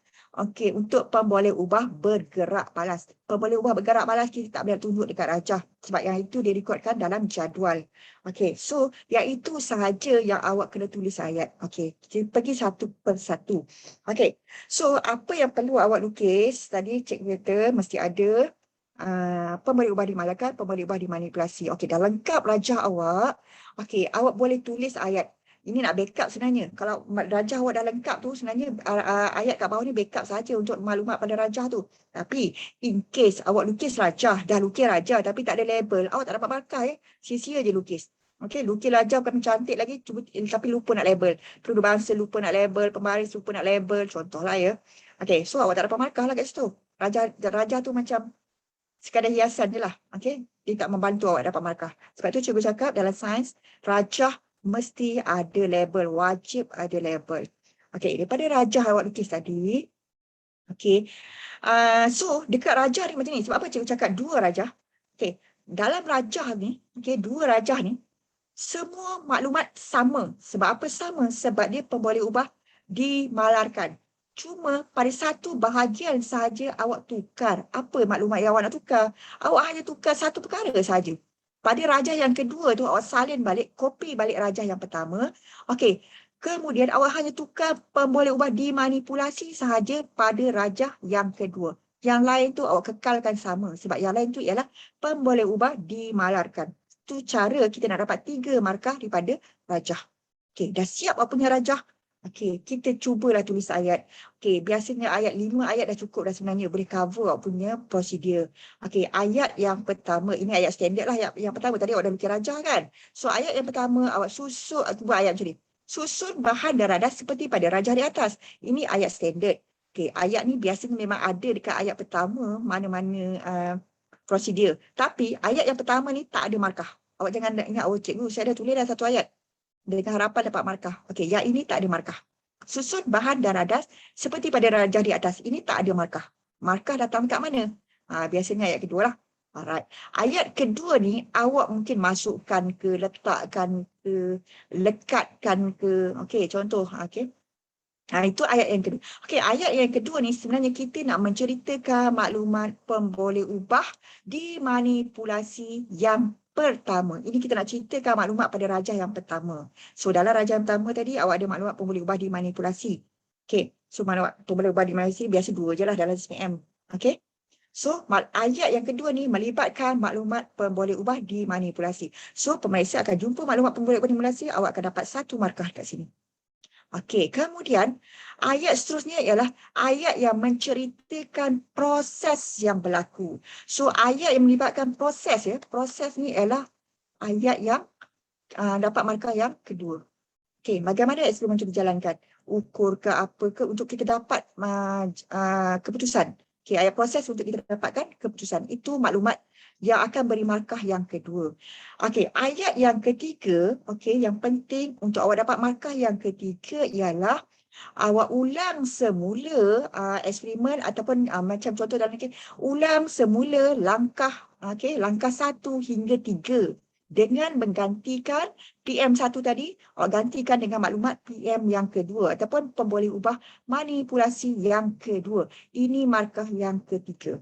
Speaker 2: untuk pemboleh ubah bergerak balas. Pemboleh ubah bergerak balas kita tak boleh tunjuk dekat rajah sebab yang itu direkodkan dalam jadual. Okey, so yang itu sahaja yang awak kena tulis ayat. Okey, kita pergi satu persatu. Okey, so apa yang perlu awak lukis? Tadi cikgu kata mesti ada pemboleh ubah dimalarkan, pemboleh ubah dimanipulasi. Okey, dah lengkap rajah awak. Okey, awak boleh tulis ayat. Ini nak backup sebenarnya. Kalau rajah awak dah lengkap tu, sebenarnya ayat kat bawah ni backup saja untuk maklumat pada rajah tu. Tapi in case awak lukis rajah, dah lukis rajah tapi tak ada label, awak tak dapat markah ya. Sia-sia je lukis. Okey, lukis rajah bukan cantik lagi tapi lupa nak label. Penduduk bangsa lupa nak label, pembaris lupa nak label, contohlah ya. Okey, so awak tak dapat markah lah kat situ. Rajah tu macam sekadar hiasan je lah. Okay? Dia tak membantu awak dapat markah. Sebab tu cikgu cakap dalam sains, rajah mesti ada label, wajib ada label. Okay, daripada rajah awak lukis tadi, okay, so dekat rajah ni macam ni. Sebab apa cikgu cakap dua rajah? Okay, dalam rajah ni, okay, dua rajah ni, semua maklumat sama. Sebab apa sama? Sebab dia pemboleh ubah dimalarkan. Cuma pada satu bahagian sahaja awak tukar. Apa maklumat yang awak nak tukar? Awak hanya tukar satu perkara sahaja. Pada rajah yang kedua tu awak salin balik, copy balik rajah yang pertama. Okey. Kemudian awak hanya tukar pemboleh ubah dimanipulasi sahaja pada rajah yang kedua. Yang lain tu awak kekalkan sama. Sebab yang lain tu ialah pemboleh ubah dimalarkan. Itu cara kita nak dapat 3 markah daripada rajah. Okey, dah siap awak punya rajah? Okey, kita cubalah tulis ayat. Okey, biasanya ayat 5 ayat dah cukup dah sebenarnya. Boleh cover awak punya prosedur. Okey, ayat yang pertama. Ini ayat standard lah. Yang pertama tadi awak dah bikin rajah kan? So, ayat yang pertama awak susun, buat ayat macam ni. Susun bahan dan radas seperti pada rajah di atas. Ini ayat standard. Okey, ayat ni biasanya memang ada dekat ayat pertama mana-mana prosedur. Tapi ayat yang pertama ni tak ada markah. Awak jangan ingat, oh cikgu saya dah tulis dah satu ayat dengan harapan dapat markah. Okey, yang ini tak ada markah. Susun bahan dan radas seperti pada rajah di atas. Ini tak ada markah. Markah datang dekat mana? Biasanya ayat kedua lah. Alright. Ayat kedua ni awak mungkin masukkan ke, letakkan ke, lekatkan ke. Okey, contoh. Okey. Itu ayat yang kedua. Okey, ayat yang kedua ni sebenarnya kita nak menceritakan maklumat pemboleh ubah dimanipulasi yang pertama. Ini kita nak ceritakan maklumat pada rajah yang pertama. So, dalam rajah yang pertama tadi, awak ada maklumat pemboleh ubah dimanipulasi. Okey, so maklumat pemboleh ubah dimanipulasi biasa 2 je lah dalam SPM. Okey. So, ayat yang kedua ni melibatkan maklumat pemboleh ubah dimanipulasi. So, pemeriksa akan jumpa maklumat pemboleh ubah dimanipulasi, awak akan dapat 1 markah kat sini. Okey, kemudian ayat seterusnya ialah ayat yang menceritakan proses yang berlaku. So, ayat yang melibatkan proses ya. Proses ni ialah ayat yang dapat markah yang kedua. Okey, bagaimana eksperimen itu dijalankan? Ukur ke apa ke untuk kita dapat keputusan. Okey, ayat proses untuk kita dapatkan keputusan. Itu maklumat yang akan beri markah yang kedua. Okey, ayat yang ketiga, okey, yang penting untuk awak dapat markah yang ketiga ialah awak ulang semula eksperimen ataupun macam contoh dalam ni, ulang semula langkah, okey, langkah 1 hingga 3 dengan menggantikan PM1 tadi, awak gantikan dengan maklumat PM yang kedua ataupun pemboleh ubah manipulasi yang kedua. Ini markah yang ketiga.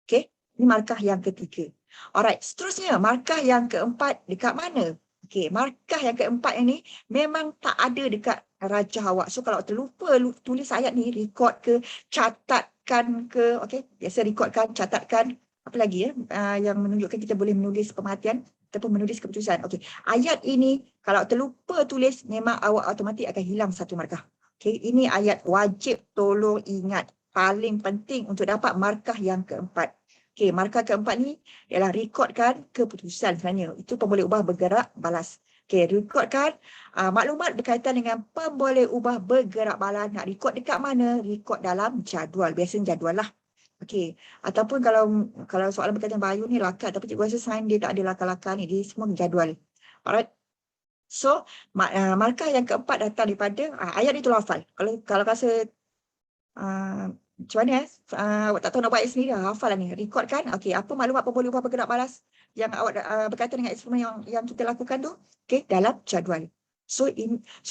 Speaker 2: Okey. Ini markah yang ketiga. Alright, seterusnya markah yang keempat dekat mana? Okey, markah yang keempat ini memang tak ada dekat rajah awak. So kalau terlupa tulis ayat ni, record ke, catatkan ke, okey, biasa recordkan, catatkan, apa lagi ya, yang menunjukkan kita boleh menulis pemerhatian ataupun menulis keputusan. Okey, ayat ini kalau terlupa tulis memang awak automatik akan hilang 1 markah. Okey, ini ayat wajib tolong ingat, paling penting untuk dapat markah yang keempat. Okey, markah keempat ni ialah rekodkan keputusan sebenarnya. Itu pemboleh ubah bergerak balas. Okey, rekodkan maklumat berkaitan dengan pemboleh ubah bergerak balas. Nak rekod dekat mana? Rekod dalam jadual. Biasanya jadual lah. Okey, ataupun kalau soalan berkaitan bio ni lakat, tapi cikgu rasa sains dia tak ada lakar-lakar ni. Dia semua jadual. Alright. So, markah yang keempat datang daripada ayat ni tu hafal. Kalau rasa macam mana awak tak tahu nak buat sendiri, hafal lah ni, record kan. Okey, apa maklumat pemboleh ubah bergerak balas yang awak berkaitan dengan eksperimen yang kita lakukan tu, okey, dalam jadual. So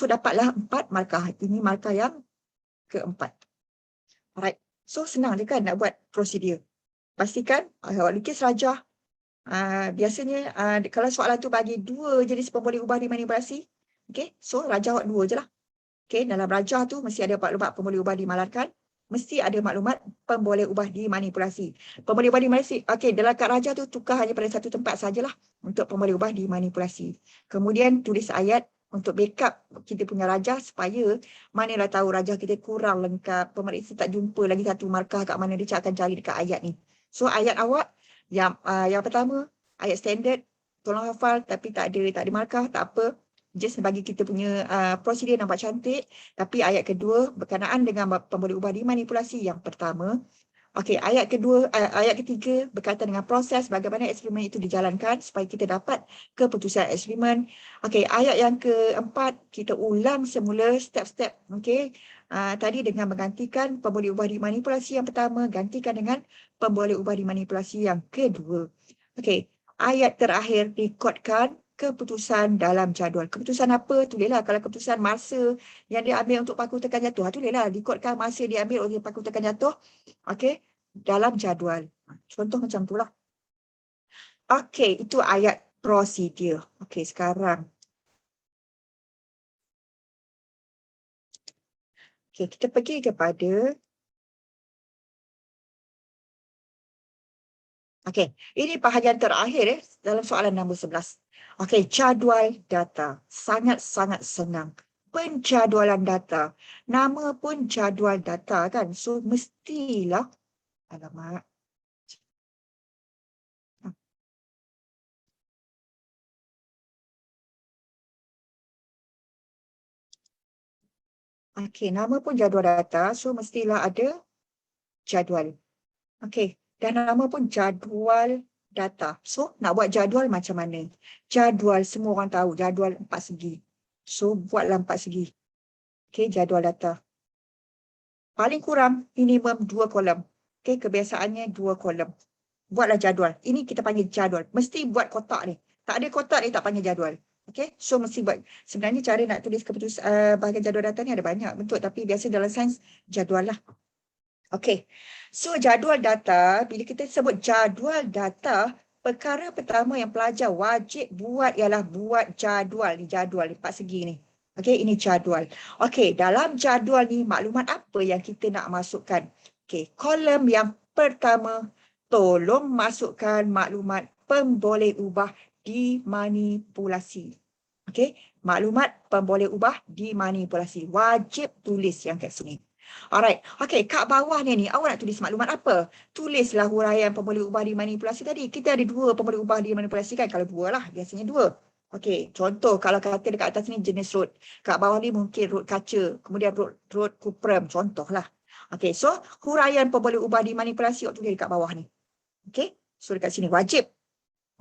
Speaker 2: dapatlah 4 markah. Ini markah yang keempat. Alright. So senang je kan nak buat prosedur. Pastikan awak lukis rajah. Biasanya kalau soalan tu bagi 2 jenis pemboleh ubah dimanipulasi, okey, so rajah awak 2 je lah. Okey, dalam rajah tu mesti ada maklumat pemboleh ubah dimalarkan, mesti ada maklumat pemboleh ubah dimanipulasi. Pemboleh ubah dimanipulasi, okey, dalam kad rajah tu tukar hanya pada satu tempat sajalah untuk pemboleh ubah dimanipulasi. Kemudian tulis ayat untuk backup kita punya rajah supaya manalah tahu rajah kita kurang lengkap, pemeriksa tak jumpa lagi 1 markah kat mana, dia akan cari dekat ayat ni. So ayat awak yang pertama, ayat standard, tolong hafal tapi tak ada markah, tak apa. Just bagi kita punya prosedur nampak cantik. Tapi ayat kedua berkenaan dengan pemboleh ubah dimanipulasi yang pertama. Okey, ayat ketiga berkaitan dengan proses bagaimana eksperimen itu dijalankan supaya kita dapat keputusan eksperimen. Okey, ayat yang keempat kita ulang semula step-step. Okey. Tadi dengan menggantikan pemboleh ubah dimanipulasi yang pertama, gantikan dengan pemboleh ubah dimanipulasi yang kedua. Okey, ayat terakhir rekodkan keputusan dalam jadual. Keputusan apa? Tulislah. Kalau keputusan masa yang diambil untuk paku tekan jatuh, tulislah. Rekodkan masa diambil oleh paku tekan jatuh. Okey, dalam jadual. Contoh macam itulah. Okey, itu ayat prosedur. Okey, sekarang. Okey, kita pergi kepada okey, ini bahagian terakhir dalam soalan nombor 11. Okey, jadual data. Sangat-sangat senang. Penjadualan data. Nama pun jadual data kan. So, mestilah alamak. Okey, nama pun jadual data. So, mestilah ada jadual. Okey, dan nama pun jadual data. So, nak buat jadual macam mana? Jadual, semua orang tahu. Jadual 4 segi. So, buatlah 4 segi. Okey, jadual data. Paling kurang minimum 2 kolom. Okey, kebiasaannya 2 kolom. Buatlah jadual. Ini kita panggil jadual. Mesti buat kotak ni. Tak ada kotak ni tak panggil jadual. Okey, so mesti buat. Sebenarnya cara nak tulis keputusan bahagian jadual data ni ada banyak bentuk, tapi biasa dalam sains jadual lah. Okey, so jadual data, bila kita sebut jadual data, perkara pertama yang pelajar wajib buat ialah buat jadual. Ni jadual 4 segi ni. Okey, ini jadual. Okey, dalam jadual ni maklumat apa yang kita nak masukkan? Okey, kolom yang pertama, tolong masukkan maklumat pemboleh ubah dimanipulasi. Okey, maklumat pemboleh ubah dimanipulasi. Wajib tulis yang kat sini. Alright, okey, kat bawah ni awak nak tulis maklumat apa? Tulislah huraian pemboleh ubah dimanipulasi tadi. Kita ada 2 pemboleh ubah dimanipulasi kan? Kalau 2 lah, biasanya 2. Okey, contoh kalau kata dekat atas ni jenis rod. Kat bawah ni mungkin rod kaca, kemudian rod kupram, contohlah. Okey, so huraian pemboleh ubah dimanipulasi awak tulis dekat bawah ni. Okey, so dekat sini wajib.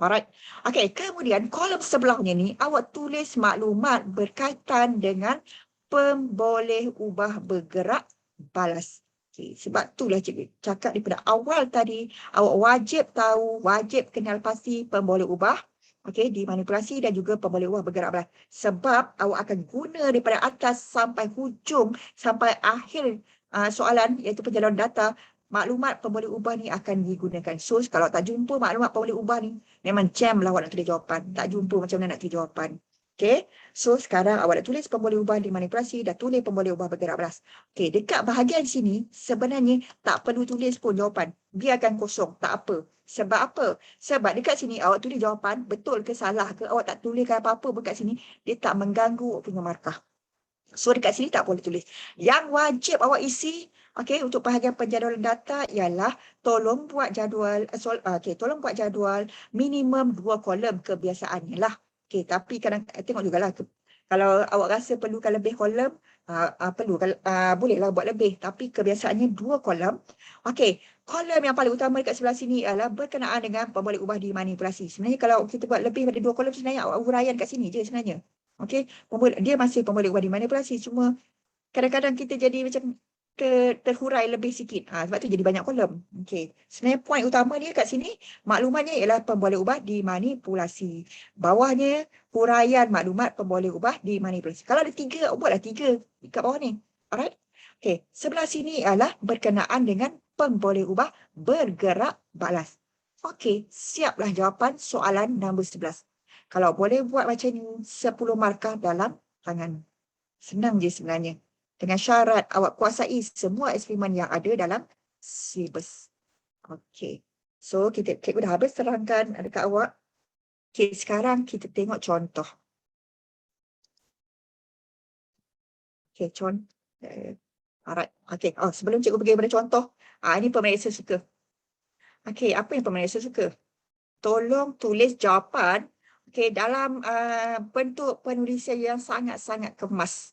Speaker 2: Alright. Okey, kemudian kolom sebelahnya ni awak tulis maklumat berkaitan dengan pemboleh ubah bergerak balas. Okay, sebab itulah cikgu cakap daripada awal tadi, awak wajib tahu, wajib kenal pasti pemboleh ubah, okey, dimanipulasi dan juga pemboleh ubah bergerak balas. Sebab awak akan guna daripada atas sampai hujung, sampai akhir soalan iaitu penjadualan data, maklumat pemboleh ubah ni akan digunakan. So, kalau tak jumpa maklumat pemboleh ubah ni, memang jam lah awak nak tulis jawapan. Tak jumpa macam mana nak tulis jawapan. Okay, so sekarang awak dah tulis pemboleh ubah dimanipulasi, dah tulis pemboleh ubah bergerak balas. Okay, dekat bahagian sini sebenarnya tak perlu tulis pun jawapan. Biarkan kosong, tak apa. Sebab apa? Sebab dekat sini awak tulis jawapan, betul ke salah ke, awak tak tuliskan apa-apa pun kat sini, dia tak mengganggu awak punya markah. So dekat sini tak boleh tulis. Yang wajib awak isi, okay, untuk bahagian penjadualan data ialah tolong buat jadual, tolong buat jadual minimum 2 kolom kebiasaannya lah. Okay, tapi kadang tengok jugalah kalau awak rasa perlukan lebih kolom, bolehlah buat lebih, tapi kebiasaannya 2 kolom. Okey, kolom yang paling utama dekat sebelah sini ialah berkenaan dengan pemboleh ubah dimanipulasi. Sebenarnya kalau kita buat lebih daripada 2 kolom, sebenarnya awak huraian kat sini je sebenarnya. Okey, dia masih pemboleh ubah dimanipulasi, cuma kadang-kadang kita jadi macam terhurai lebih sikit. Sebab tu jadi banyak kolom. Okey. Sebenarnya poin utama dia kat sini, maklumatnya ialah pemboleh ubah dimanipulasi. Bawahnya huraian maklumat pemboleh ubah dimanipulasi. Kalau ada 3, buatlah 3 kat bawah ni. Alright? Okey, sebelah sini ialah berkenaan dengan pemboleh ubah bergerak balas. Okey, siaplah jawapan soalan nombor 11. Kalau boleh buat macam ni, 10 markah dalam tangan. Senang je sebenarnya. Dengan syarat awak kuasai semua eksperimen yang ada dalam silibus. Okey. So, cikgu dah habis terangkan dekat awak. Okey, sekarang kita tengok contoh. Okey, contoh. Alright. Okey, sebelum cikgu pergi kepada contoh, ini pemeriksa suka. Okey, apa yang pemeriksa suka? Tolong tulis jawapan dalam bentuk penulisan yang sangat-sangat kemas.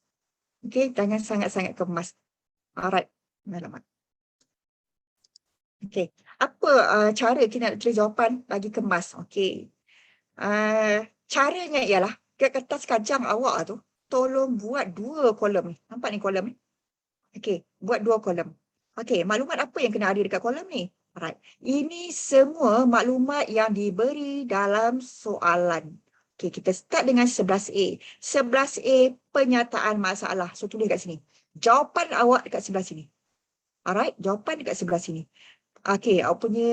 Speaker 2: Okey, jangan sangat-sangat kemas. Alright. Alamak. Okey. Apa cara kita nak tulis jawapan bagi kemas? Okey. Caranya ialah kat kertas kajang awak tu, tolong buat 2 kolom ni. Nampak ni kolom ni? Okey, buat 2 kolom. Okey, maklumat apa yang kena ada dekat kolom ni? Alright. Ini semua maklumat yang diberi dalam soalan. Okey, kita start dengan 11A. 11A penyataan masalah. So tulis kat sini. Jawapan awak dekat sebelah sini. Alright, jawapan dekat sebelah sini. Okey, awak punya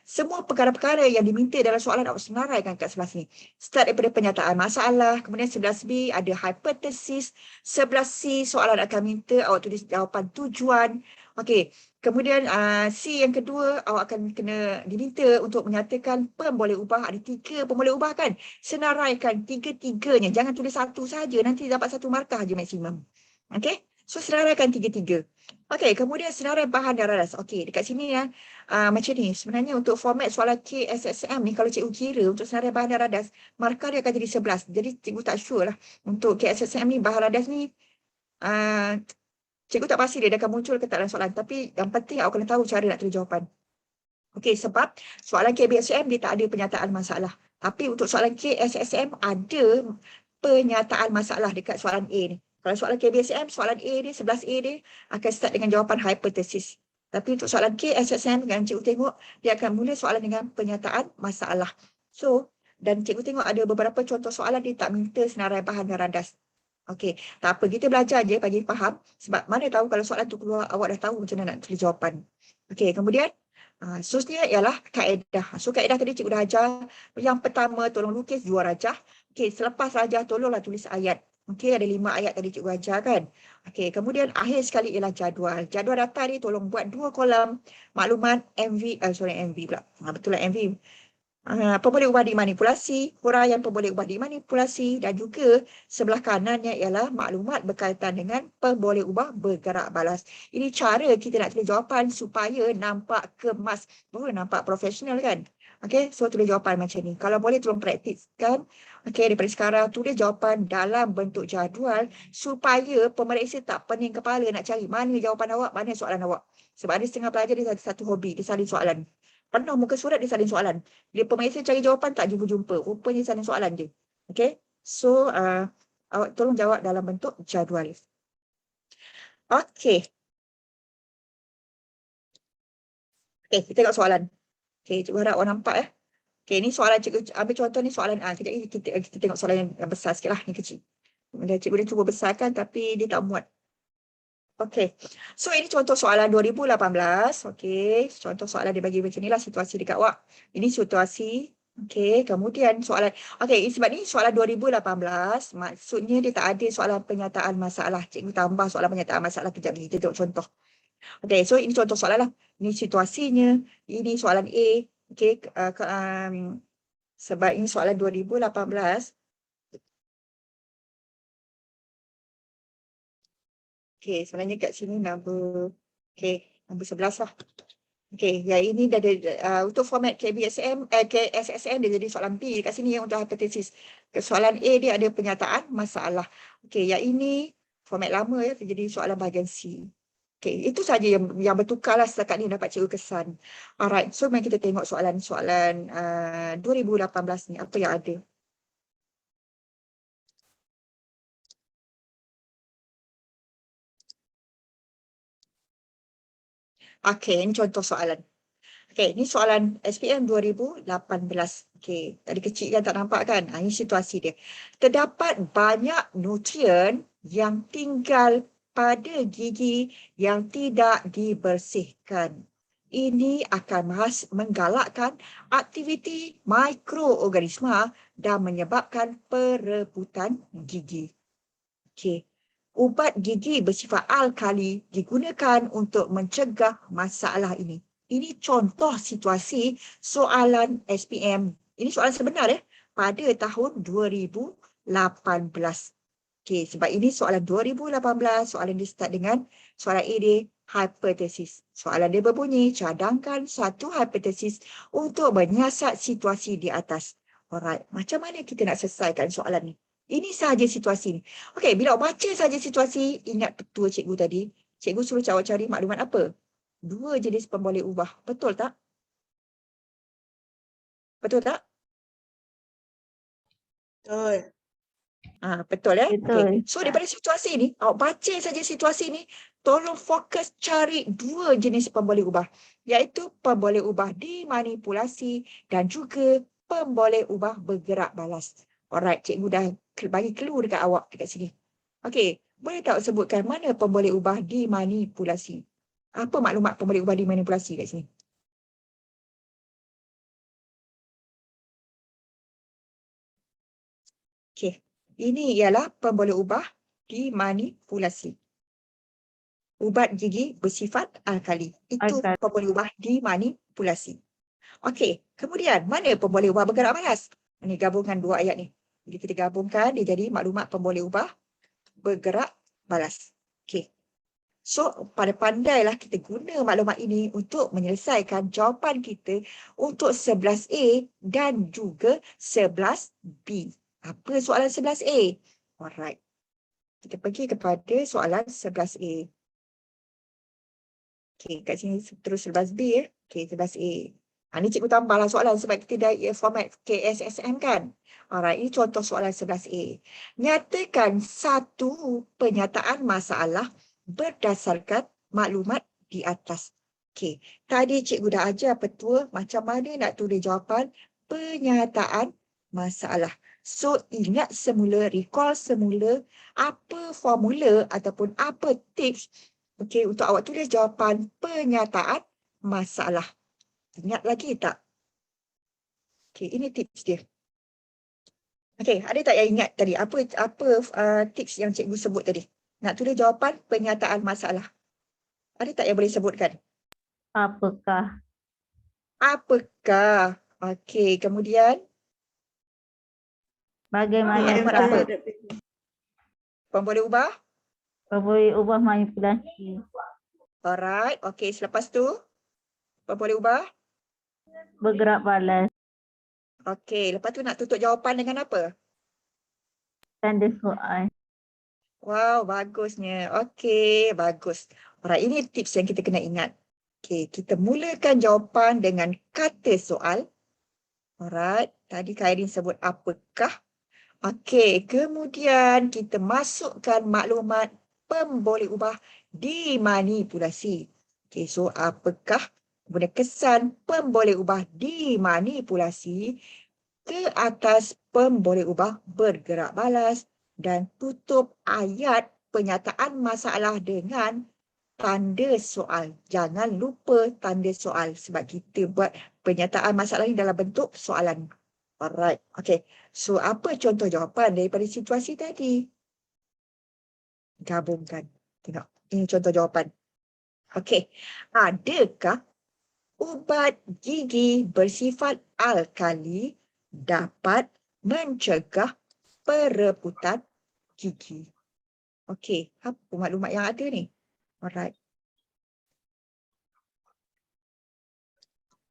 Speaker 2: semua perkara-perkara yang diminta dalam soalan awak senaraikan kat sebelah sini. Start daripada penyataan masalah, kemudian 11B ada hypothesis, 11C soalan akan minta awak tulis jawapan tujuan. Okey, kemudian C yang kedua awak akan kena diminta untuk menyatakan pemboleh ubah. Ada 3 pemboleh ubah kan? Senaraikan 3-3-nya. Jangan tulis satu saja, nanti dapat 1 markah je maksimum. Okey? So senaraikan 3-3. Okey, kemudian senarai bahan dan radas. Okey, dekat sini ya, macam ni. Sebenarnya untuk format soalan KSSM ni, kalau cikgu kira untuk senarai bahan dan radas, markah dia akan jadi 11. Jadi cikgu tak sure lah. Untuk KSSM ni, bahan radas ni, cikgu tak pasti dia akan muncul ke tak dalam soalan. Tapi yang penting awak kena tahu cara nak tulis jawapan. Okey, sebab soalan KBSM dia tak ada penyataan masalah. Tapi untuk soalan KSSM ada penyataan masalah dekat soalan A ni. Kalau soalan KBSM, soalan A dia, 11A dia akan start dengan jawapan hipotesis. Tapi untuk soalan KSSM, yang cikgu tengok, dia akan mula soalan dengan penyataan masalah. So, dan cikgu tengok ada beberapa contoh soalan dia tak minta senarai bahan dan radas. Okey, tak apa, kita belajar je bagi faham. Sebab mana tahu kalau soalan tu keluar, awak dah tahu macam mana nak tulis jawapan. Okey, kemudian, seterusnya ialah kaedah. So, kaedah tadi cikgu dah ajar. Yang pertama, tolong lukis 2 rajah. Okey, selepas rajah, tolonglah tulis ayat. Okey, ada 5 ayat tadi cikgu ajar kan. Okey, kemudian akhir sekali ialah jadual. Jadual data ni tolong buat 2 kolom maklumat MV pula. Betul lah MV. Pemboleh ubah dimanipulasi, huraian pemboleh ubah dimanipulasi dan juga sebelah kanannya ialah maklumat berkaitan dengan pemboleh ubah bergerak balas. Ini cara kita nak tulis jawapan supaya nampak kemas, nampak profesional kan. Okey, so tulis jawapan macam ni. Kalau boleh tolong praktiskan. Okey, daripada sekarang tulis jawapan dalam bentuk jadual supaya pemeriksa tak pening kepala nak cari mana jawapan awak, mana soalan awak. Sebab ada setengah pelajar dia ada satu hobi, dia salin soalan. Penuh muka surat dia salin soalan. Bila pemeriksa cari jawapan tak jumpa-jumpa. Rupanya salin soalan je. Okey, so awak tolong jawab dalam bentuk jadual. Okey. Okey, kita tengok soalan. Okey, cikgu harap awak nampak ya. Okey, ni soalan cikgu ambil contoh ni soalan A. Kejap ni kita tengok soalan yang besar sikit lah, yang kecil. Cikgu dia cuba besarkan tapi dia tak muat. Okey, so ini contoh soalan 2018. Okey, contoh soalan dia bagi macam ni lah situasi dekat awak. Ini situasi. Okey, kemudian soalan. Okey, sebab ni soalan 2018, maksudnya dia tak ada soalan penyataan masalah. Cikgu tambah soalan penyataan masalah kejap ni. Kita tengok contoh. Okey, so ini contoh soalan lah. Ini situasinya. Ini soalan A. Okey, sebab ini soalan 2018. Okey, sebenarnya kat sini number 11 lah. Okey, yang ini dah ada untuk format KSSM dia jadi soalan B kat sini yang untuk hipotesis. Soalan A dia ada penyataan masalah. Okey, yang ini format lama ya, jadi soalan bahagian C. Okey, itu saja yang bertukar lah setakat ni dapat cikgu kesan. Alright, so mari kita tengok soalan 2018 ni apa yang ada. Okey, ini contoh soalan. Okey, ini soalan SPM 2018. Okey, tadi kecil kan tak nampak kan? Ini situasi dia. Terdapat banyak nutrien yang tinggal pada gigi yang tidak dibersihkan. Ini akan menggalakkan aktiviti mikroorganisma dan menyebabkan perebutan gigi. Okey. Ubat gigi bersifat alkali digunakan untuk mencegah masalah ini. Ini contoh situasi soalan SPM. Ini soalan sebenar pada tahun 2018. Okey, sebab ini soalan 2018, soalan dia start dengan soalan A dia, hipotesis. Soalan dia berbunyi, cadangkan satu hipotesis untuk menyiasat situasi di atas. Alright, macam mana kita nak selesaikan soalan ni? Ini sahaja situasi ni. Okey, bila awak baca sahaja situasi, ingat petua cikgu tadi. Cikgu suruh awak cari maklumat apa? dua jenis pemboleh ubah. Betul tak? Betul tak?
Speaker 4: Betul.
Speaker 2: Betul ya?
Speaker 6: Betul.
Speaker 2: Okay. So daripada situasi ni, awak baca saja situasi ni, tolong fokus cari dua jenis pemboleh ubah, iaitu pemboleh ubah dimanipulasi dan juga pemboleh ubah bergerak balas. Alright, cikgu dah bagi clue dekat awak dekat sini. Okey, boleh tak sebutkan mana pemboleh ubah dimanipulasi? Apa maklumat pemboleh ubah dimanipulasi kat sini? Okey, ini ialah pemboleh ubah dimanipulasi. Ubat gigi bersifat alkali. Itu
Speaker 6: Alkali.
Speaker 2: pemboleh ubah dimanipulasi. Okey, kemudian mana pemboleh ubah bergerak balas? Ini gabungan dua ayat ni. Jadi kita gabungkan, dia jadi maklumat pemboleh ubah bergerak balas. Okey. So, pandai-pandailah kita guna maklumat ini untuk menyelesaikan jawapan kita untuk 11A dan juga 11B. Apa soalan 11A? Alright. Kita pergi kepada soalan 11A. Okey, kat sini terus 11B ya. Okey, 11A. Ini cikgu tambahlah soalan sebab kita dah format KSSM kan. Alright, ini contoh soalan 11A. Nyatakan satu penyataan masalah berdasarkan maklumat di atas. Okey, tadi cikgu dah ajar petua macam mana nak tulis jawapan penyataan masalah. So, ingat semula, recall semula apa formula ataupun apa tips okey, untuk awak tulis jawapan penyataan masalah. Ingat lagi tak? Okey, ini tips dia. Okey, ada tak yang ingat tadi? Apa tips yang cikgu sebut tadi? Nak tulis jawapan penyataan masalah. Ada tak yang boleh sebutkan?
Speaker 6: Apakah?
Speaker 2: Apakah? Okey, kemudian
Speaker 6: Bagaimanakah
Speaker 2: pemboleh ubah?
Speaker 6: pemboleh ubah manipulasi?
Speaker 2: Alright, okey, selepas tu pemboleh ubah?
Speaker 6: Bergerak balas.
Speaker 2: Okey, lepas tu nak tutup jawapan dengan apa?
Speaker 6: Tanda soal.
Speaker 2: Wow, bagusnya. Okey, bagus. Alright, ini tips yang kita kena ingat. Okey, kita mulakan jawapan dengan kata soal. Alright, tadi Khairin sebut apakah. Okey, kemudian kita masukkan maklumat pemboleh ubah dimanipulasi. Okey, so apakah? Kemudian kesan pemboleh ubah dimanipulasi ke atas pemboleh ubah bergerak balas dan tutup ayat penyataan masalah dengan tanda soal. Jangan lupa tanda soal sebab kita buat penyataan masalah ni dalam bentuk soalan. Alright, okay. So, apa contoh jawapan daripada situasi tadi? Gabungkan. Tengok, ini contoh jawapan. Okay, adakah ubat gigi bersifat alkali dapat mencegah perebutan gigi? Okey, apa maklumat yang ada ni? Alright.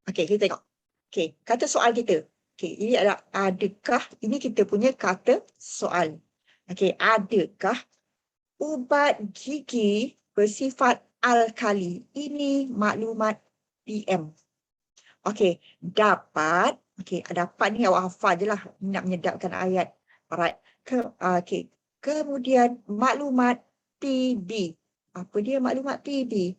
Speaker 2: Okey, kita tengok. Okey, kata soal kita. Okey, ini adalah adakah, ini kita punya kata soal. Okey, adakah ubat gigi bersifat alkali? Ini maklumat PM. Okey, dapat. Okey, dapat ni awak hafal je lah. Nak menyedapkan ayat. Alright. Okey. Kemudian maklumat PB. Apa dia maklumat PB?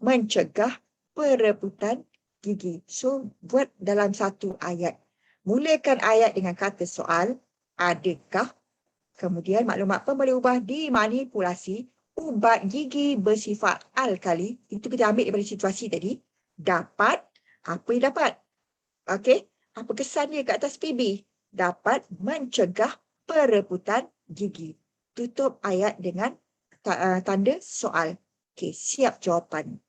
Speaker 2: Mencegah perebutan gigi. So, buat dalam satu ayat. Mulakan ayat dengan kata soal. Adakah? Kemudian maklumat pemboleh ubah dimanipulasi. Ubat gigi bersifat alkali. Itu kita ambil daripada situasi tadi. Dapat. Apa yang dapat? Okey. Apa kesan dia kat atas PB? Dapat mencegah perebutan gigi. Tutup ayat dengan tanda soal. Okey, siap jawapan.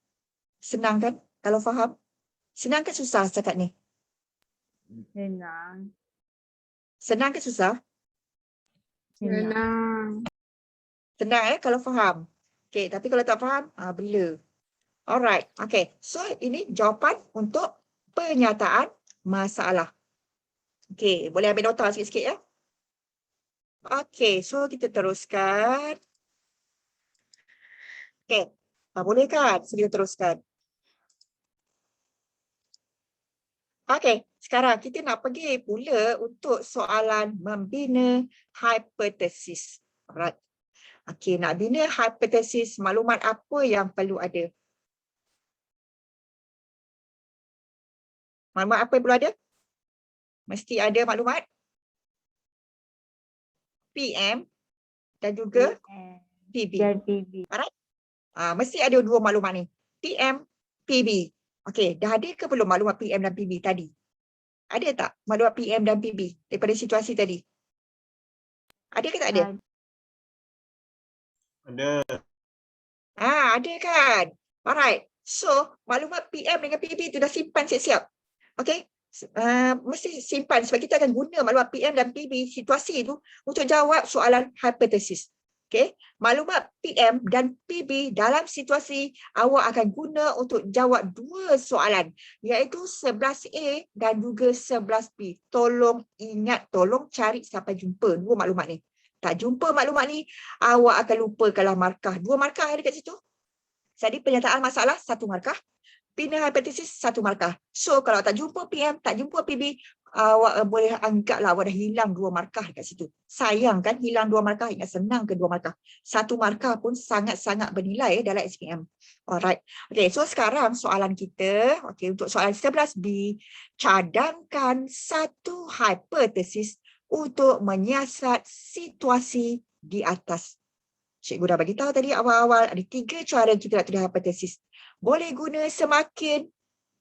Speaker 2: Senang kan kalau faham? Senang ke susah setakat ni?
Speaker 6: Senang.
Speaker 2: Senang ke susah?
Speaker 6: Senang.
Speaker 2: Senang kalau faham. Okey, tapi kalau tak faham, bila? Alright, okay. So, ini jawapan untuk penyataan masalah. Okay, boleh ambil nota sikit-sikit ya. Okay, so kita teruskan. Okay, boleh kan? So, kita teruskan. Okey, sekarang kita nak pergi pula untuk soalan membina hipotesis. Alright. Okey, nak bina hipotesis, maklumat apa yang perlu ada? Maklumat apa yang perlu ada? Mesti ada maklumat PM dan juga PB.
Speaker 6: Dan PB.
Speaker 2: Mesti ada dua maklumat ni. PM, PB. Okey, dah ada ke belum maklumat PM dan PB tadi? Ada tak maklumat PM dan PB daripada situasi tadi? Ada ke tak ada?
Speaker 1: Ada.
Speaker 2: Ada kan? Alright. So, maklumat PM dengan PB tu dah simpan siap-siap. Okey? Mesti simpan sebab kita akan guna maklumat PM dan PB situasi tu untuk jawab soalan hipotesis. Okey? Maklumat PM dan PB dalam situasi awak akan guna untuk jawab dua soalan iaitu 11A dan juga 11B. Tolong ingat, tolong cari sampai jumpa dua maklumat ni. Tak jumpa maklumat ni, awak akan lupakanlah markah. Dua markah ada kat situ. Jadi penyataan masalah, satu markah. Bina hipotesis, satu markah. So kalau tak jumpa PM, tak jumpa PB, awak boleh anggaplah awak dah hilang dua markah kat situ. Sayang kan hilang dua markah, ingat senang ke dua markah. Satu markah pun sangat-sangat bernilai dalam SPM. Alright. Okay, so sekarang soalan kita, okay, untuk soalan 11B, cadangkan satu hipotesis untuk menyiasat situasi di atas. Cikgu dah bagi tahu tadi awal-awal ada 3 cara kita nak tulis hipotesis. Boleh guna semakin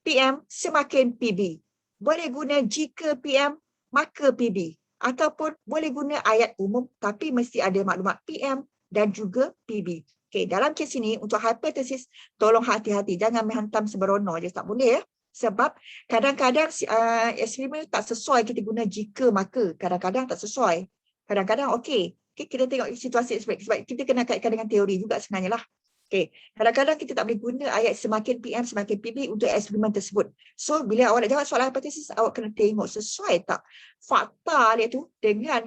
Speaker 2: PM, semakin PB. Boleh guna jika PM, maka PB. Ataupun boleh guna ayat umum tapi mesti ada maklumat PM dan juga PB. Okay, dalam kes ini untuk hipotesis tolong hati-hati. Jangan menghantam sembrono je, tak boleh ya. Sebab kadang-kadang eksperimen tak sesuai kita guna jika maka. Kadang-kadang tak sesuai. Kadang-kadang okey. Okay, kita tengok situasi sebab kita kena kaitkan dengan teori juga sebenarnya lah. Okay. Kadang-kadang kita tak boleh guna ayat semakin PM, semakin PB untuk eksperimen tersebut. So, bila awak nak jawab soalan hipotesis, awak kena tengok sesuai tak fakta dia tu dengan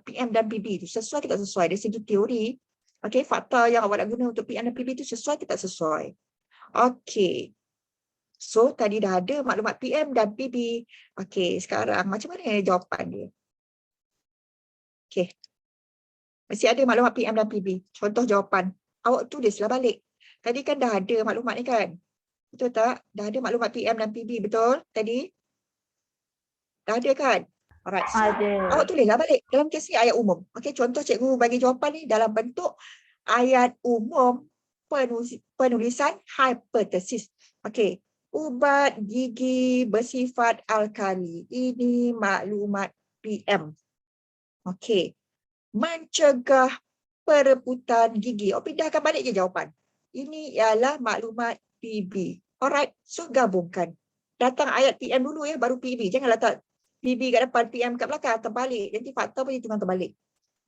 Speaker 2: PM dan PB tu. Sesuai ke tak sesuai dari segi teori. Okay, fakta yang awak nak guna untuk PM dan PB tu sesuai ke tak sesuai. Okay. So, tadi dah ada maklumat PM dan PB. Okay, sekarang macam mana jawapan dia? Okay. Mesti ada maklumat PM dan PB. Contoh jawapan. Awak tulislah balik. Tadi kan dah ada maklumat ni kan? Betul tak? Dah ada maklumat PM dan PB, betul? Tadi? Dah ada kan? Alright. So,
Speaker 6: Ada.
Speaker 2: awak tulislah balik. Dalam kes ni ayat umum. Okay, contoh cikgu bagi jawapan ni dalam bentuk ayat umum penulisan hipotesis. Okay. Ubat gigi bersifat alkali. Ini maklumat PM. Okay. Mencegah perebutan gigi. Pindahkan balik je jawapan. Ini ialah maklumat PB. Alright. So, gabungkan. Datang ayat PM dulu ya, baru PB. Jangan letak PB kat depan, PM kat belakang. Terbalik. Nanti fakta pun hitungan terbalik.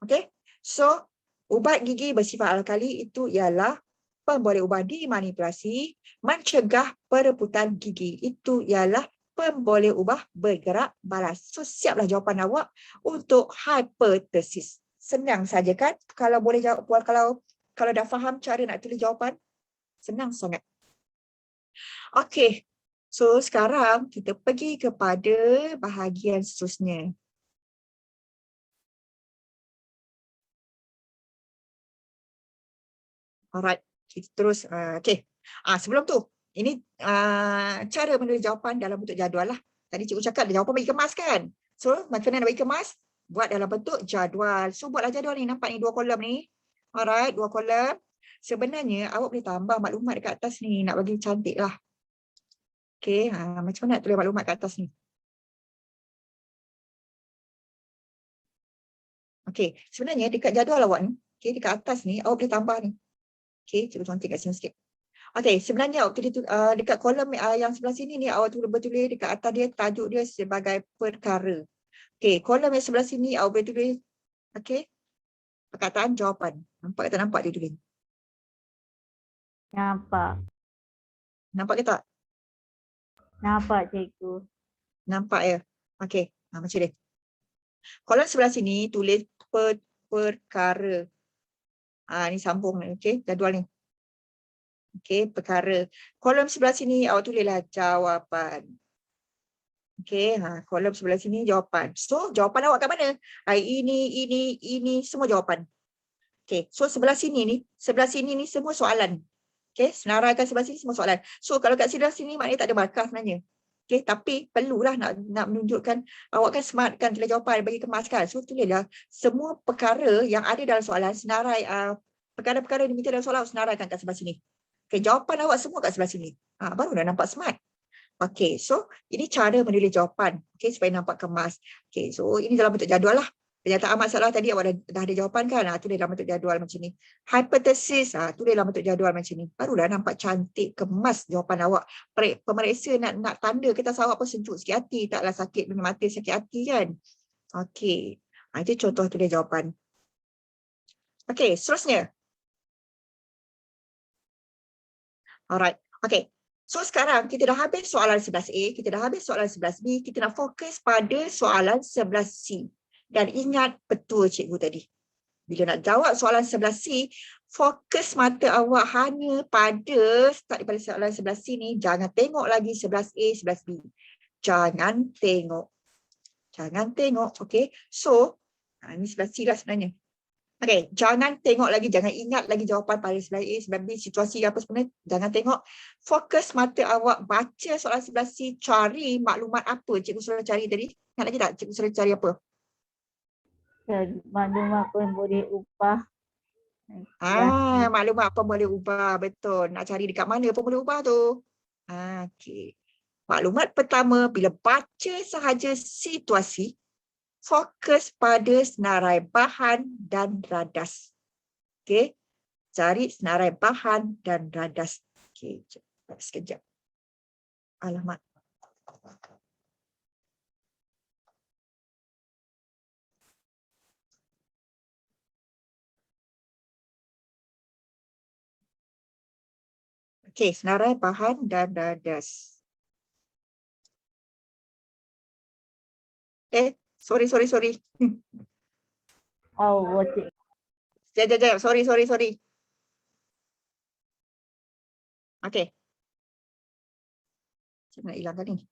Speaker 2: Okay. So, ubat gigi bersifat alkali itu ialah pemboleh ubah dimanipulasi, mencegah perebutan gigi. Itu ialah pemboleh ubah bergerak balas. So, siaplah jawapan awak untuk hipotesis. Senang saja kan? Kalau boleh jawab, kalau dah faham cara nak tulis jawapan, senang sangat. Okey. So, sekarang kita pergi kepada bahagian seterusnya. Alright. Kita terus, okay. Sebelum tu, ini cara menulis jawapan dalam bentuk jadual lah. Tadi cikgu cakap jawapan bagi kemas kan? So, macam mana nak bagi kemas? Buat dalam bentuk jadual. So, buatlah jadual ni. Nampak ni 2 kolom ni? Alright, 2 kolom. Sebenarnya, awak boleh tambah maklumat dekat atas ni. Nak bagi cantik lah. Okay, macam mana nak tulis maklumat kat atas ni? Okay, sebenarnya dekat jadual awak ni, okay, dekat atas ni, awak boleh tambah ni. Okay, cikgu cantik kat sini sikit. Okay, sebenarnya awak tulis dekat kolom yang sebelah sini ni, awak tulis dekat atas dia, tajuk dia sebagai perkara. Okay, kolom yang sebelah sini, awak boleh tulis, okay, perkataan jawapan. Nampak ke tak nampak dia tulis?
Speaker 6: Nampak.
Speaker 2: Nampak ke tak?
Speaker 6: Nampak cikgu.
Speaker 2: Nampak ya? Okay, macam ni. Kolom sebelah sini, tulis perkara. Ni sambung ni, okay, jadual ni. Okay, perkara. Kolom sebelah sini awak tulislah jawapan. Okey, kolom sebelah sini jawapan. So, jawapan awak kat mana? Ini semua jawapan. Okey, so sebelah sini ni semua soalan. Okey, senaraikan sebelah sini semua soalan. So, kalau kat sebelah sini maknanya tak ada markah sebenarnya. Okey, tapi perlulah nak menunjukkan awak kan smart kan tulis jawapan bagi kemaskan. So, tulislah semua perkara yang ada dalam soalan senarai perkara-perkara yang diminta dalam soalan senaraikan kat sebelah sini. Okey, jawapan awak semua kat sebelah sini. Baru dah nampak smart. Okey, so ini cara menulis jawapan, okey, supaya nampak kemas. Okey, so ini dalam bentuk jadual lah. Pernyataan masalah tadi awak dah ada jawapan kan? Tulis dalam bentuk jadual macam ni. Hypothesis, tulis dalam bentuk jadual macam ni. Barulah nampak cantik, kemas jawapan awak. Pemeriksa nak tanda kertas awak pun sejuk sikit hati, taklah sakit mata sakit hati kan? Okey, itu contoh tulis jawapan. Okey, seterusnya. Alright, okey. So sekarang kita dah habis soalan 11A, kita dah habis soalan 11B, kita nak fokus pada soalan 11C. Dan ingat betul cikgu tadi. Bila nak jawab soalan 11C, fokus mata awak hanya pada start daripada soalan 11C ni, jangan tengok lagi 11A, 11B. Jangan tengok. Jangan tengok, okey. So, ini 11C lah sebenarnya. Okey, jangan tengok lagi, jangan ingat lagi jawapan pada 11A, 11B, situasi apa sebenarnya. Jangan tengok. Fokus mata awak, baca soalan 11C, cari maklumat apa cikgu suruh cari tadi. Ingat lagi tak cikgu suruh cari apa?
Speaker 6: Maklumat apa yang boleh ubah.
Speaker 2: Maklumat apa boleh ubah, betul. Nak cari dekat mana apa boleh ubah tu. Okey. Maklumat pertama, bila baca sahaja situasi, fokus pada senarai bahan dan radas. Okey. Cari senarai bahan dan radas. Okey, sekejap. Alamat. Okey, senarai bahan dan radas. Sorry.
Speaker 6: Oh, cik.
Speaker 2: Sekejap. Sorry. Okey. Saya nak hilangkan ni.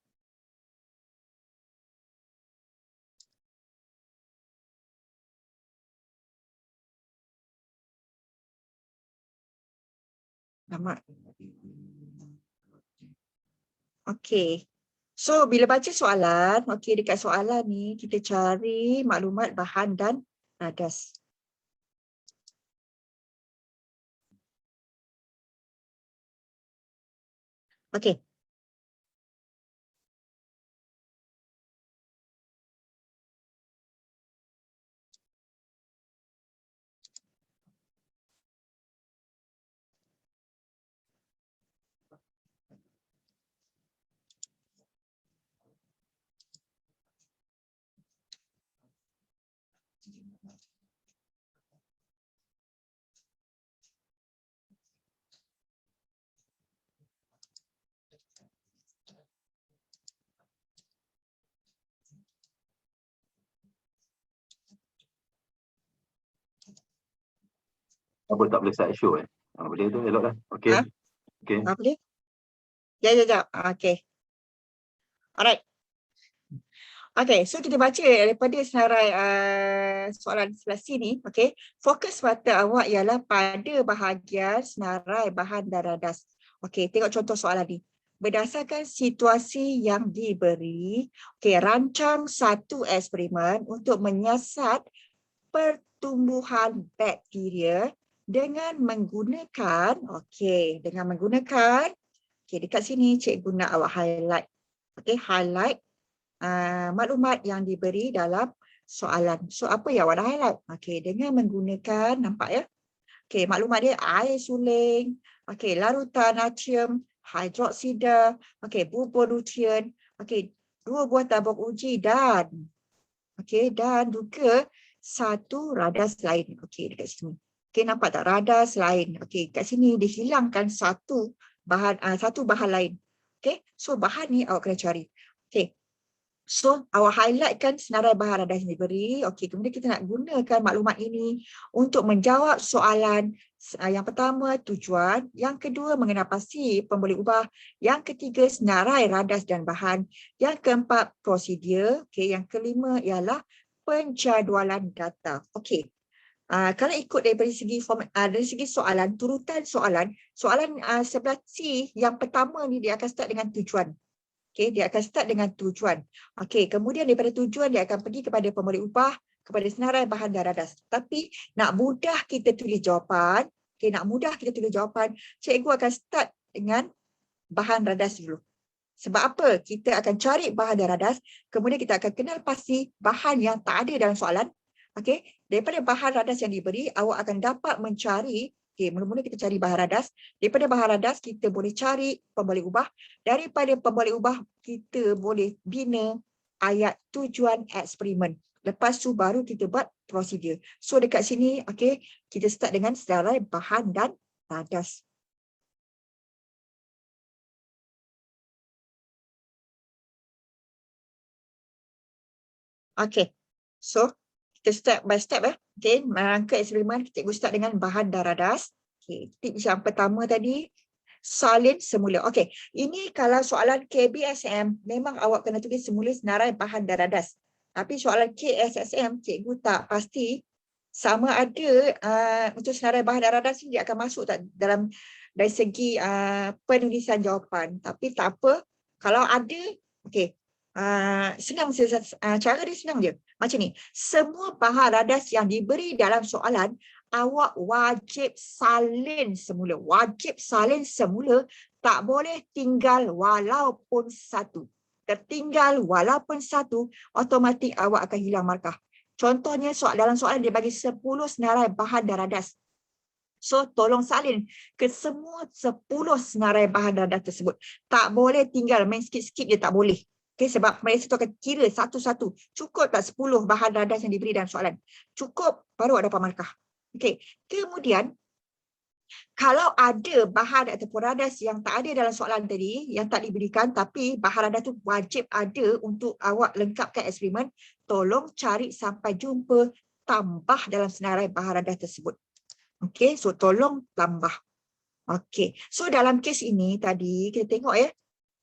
Speaker 2: Lama. Okey. So, bila baca soalan, okey, dekat soalan ni kita cari maklumat bahan dan radas. Okey.
Speaker 5: Apa tak boleh start show boleh tu, elok lah. Okey. Okey.
Speaker 2: Boleh? Ya. Okey. Alright. Okey, so kita baca daripada senarai soalan 11C ni, okey. Fokus mata awak ialah pada bahagian senarai bahan dan radas. Okey, tengok contoh soalan ni. Berdasarkan situasi yang diberi, okey, rancang satu eksperimen untuk menyiasat pertumbuhan bakteria dengan menggunakan, dekat sini cikgu nak awak highlight. Okey, highlight maklumat yang diberi dalam soalan. So, apa yang awak dah highlight? Okey, dengan menggunakan, nampak ya? Okey, maklumat dia air suling, okey, larutan natrium, hidroksida, okey, bubur nutrien, okey, 2 buah tabung uji dan juga satu radas lain. Okey, dekat sini. Okey, nampak tak radas lain? Okey, kat sini dihilangkan satu bahan lain. Okey, so bahan ni awak kena cari. Okey. So, awak highlightkan senarai bahan radas yang diberi. Okey, kemudian kita nak gunakan maklumat ini untuk menjawab soalan. Yang pertama, tujuan. Yang kedua, mengenal pasti pemboleh ubah. Yang ketiga, senarai radas dan bahan. Yang keempat, prosedur. Okey, yang kelima ialah penjadualan data. Okey. Kalau ikut dari segi soalan, turutan soalan sebelah C yang pertama ni dia akan start dengan tujuan. Okey, dia akan start dengan tujuan. Okey, kemudian daripada tujuan dia akan pergi kepada pemboleh ubah, kepada senarai bahan dan radas. Tapi nak mudah kita tulis jawapan, cikgu akan start dengan bahan radas dulu. Sebab apa? Kita akan cari bahan dan radas, kemudian kita akan kenal pasti bahan yang tak ada dalam soalan. Okey, daripada bahan radas yang diberi, awak akan dapat mencari. Okey, mula-mula kita cari bahan radas. Daripada bahan radas, kita boleh cari pemboleh ubah. Daripada pemboleh ubah, kita boleh bina ayat tujuan eksperimen. Lepas tu baru kita buat prosedur. So dekat sini, okey, kita start dengan senarai bahan dan radas. Okey, so kita step by step. Okay, merangka eksperimen, cikgu start dengan bahan dan radas. Okay, tips yang pertama tadi, salin semula. Okey, ini kalau soalan KBSM, memang awak kena tulis semula senarai bahan dan radas. Tapi soalan KSSM, cikgu tak pasti sama ada untuk senarai bahan dan radas ni dia akan masuk tak dalam dari segi penulisan jawapan. Tapi tak apa, kalau ada, okey. Senang, cara dia senang je. Macam ni, semua bahan radas yang diberi dalam soalan, awak wajib salin semula. Tak boleh tinggal walaupun satu. Tertinggal walaupun satu, automatik awak akan hilang markah. Contohnya dalam soalan dia bagi 10 senarai bahan dan radas. So, tolong salin ke semua 10 senarai bahan dan radas tersebut. Tak boleh tinggal, main skip-skip dia tak boleh. Okay, sebab mereka tu akan kira satu-satu. Cukup tak 10 bahan radas yang diberi dalam soalan? Cukup, baru ada dapat markah. Okay. Kemudian, kalau ada bahan ataupun radas yang tak ada dalam soalan tadi, yang tak diberikan, tapi bahan radas tu wajib ada untuk awak lengkapkan eksperimen, tolong cari sampai jumpa, tambah dalam senarai bahan radas tersebut. Okay, so tolong tambah. Okay, so dalam kes ini tadi, kita tengok ya.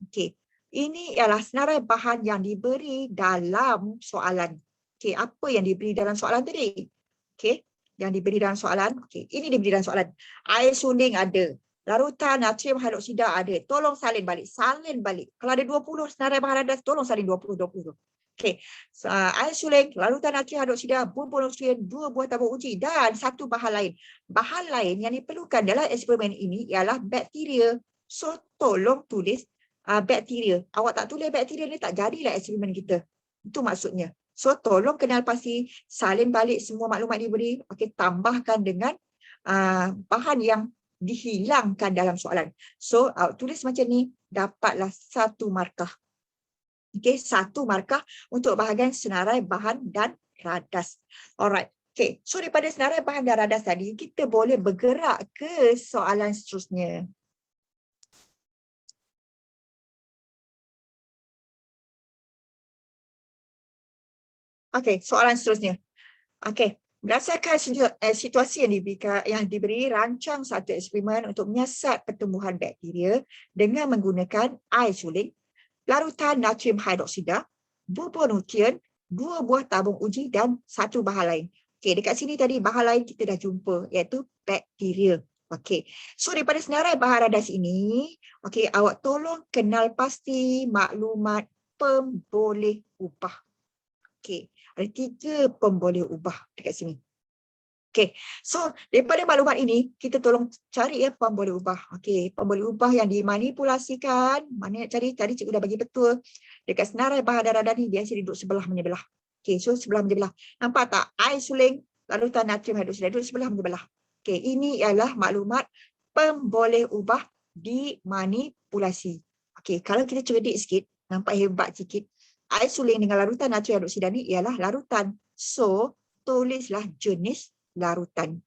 Speaker 2: Okay. Ini ialah senarai bahan yang diberi dalam soalan. Okey, apa yang diberi dalam soalan tadi? Okey, yang diberi dalam soalan. Okey, ini diberi dalam soalan. Air suling ada. Larutan natrium hidroksida ada. Tolong salin balik. Kalau ada 20 senarai bahan radas, tolong salin 20. Okey, air suling, larutan natrium hidroksida, bubur nutrien, 2 buah tabung uji dan satu bahan lain. Bahan lain yang diperlukan dalam eksperimen ini ialah bakteria. So, tolong tulis bakteria. Awak tak tulis bakteria ni, tak jadilah eksperimen kita. Itu maksudnya. So, tolong kenal pasti, salin balik semua maklumat diberi. Okey, tambahkan dengan bahan yang dihilangkan dalam soalan. So, awak tulis macam ni, dapatlah 1 markah. Okey, 1 markah untuk bahagian senarai bahan dan radas. Alright. Okey, so daripada senarai bahan dan radas tadi, kita boleh bergerak ke soalan seterusnya. Okey, soalan seterusnya. Okey, berdasarkan situasi yang diberi, rancang satu eksperimen untuk menyiasat pertumbuhan bakteria dengan menggunakan air suling, larutan natrium hidroksida, bubur nutrien, 2 buah tabung uji dan 1 bahan lain. Okey, dekat sini tadi bahan lain kita dah jumpa, iaitu bakteria. Okey, so daripada senarai bahan radas ini, okey, awak tolong kenal pasti maklumat pemboleh ubah. Okey, ada 3 pemboleh ubah dekat sini. Okey, so daripada maklumat ini, kita tolong cari ya pemboleh ubah. Okey, pemboleh ubah yang dimanipulasikan, mana nak cari? Tadi cikgu dah bagi betul. Dekat senarai bahan dan radas ni, biasa duduk sebelah menyebelah. Okey, so sebelah menyebelah. Nampak tak? Air suling, larutan natrium hidroksida duduk sebelah menyebelah. Okey, ini ialah maklumat pemboleh ubah dimanipulasi. Okey, kalau kita cerdik sikit, nampak hebat sikit. Air suling dengan larutan natrium hidroksida ni ialah larutan. So, tulislah jenis larutan.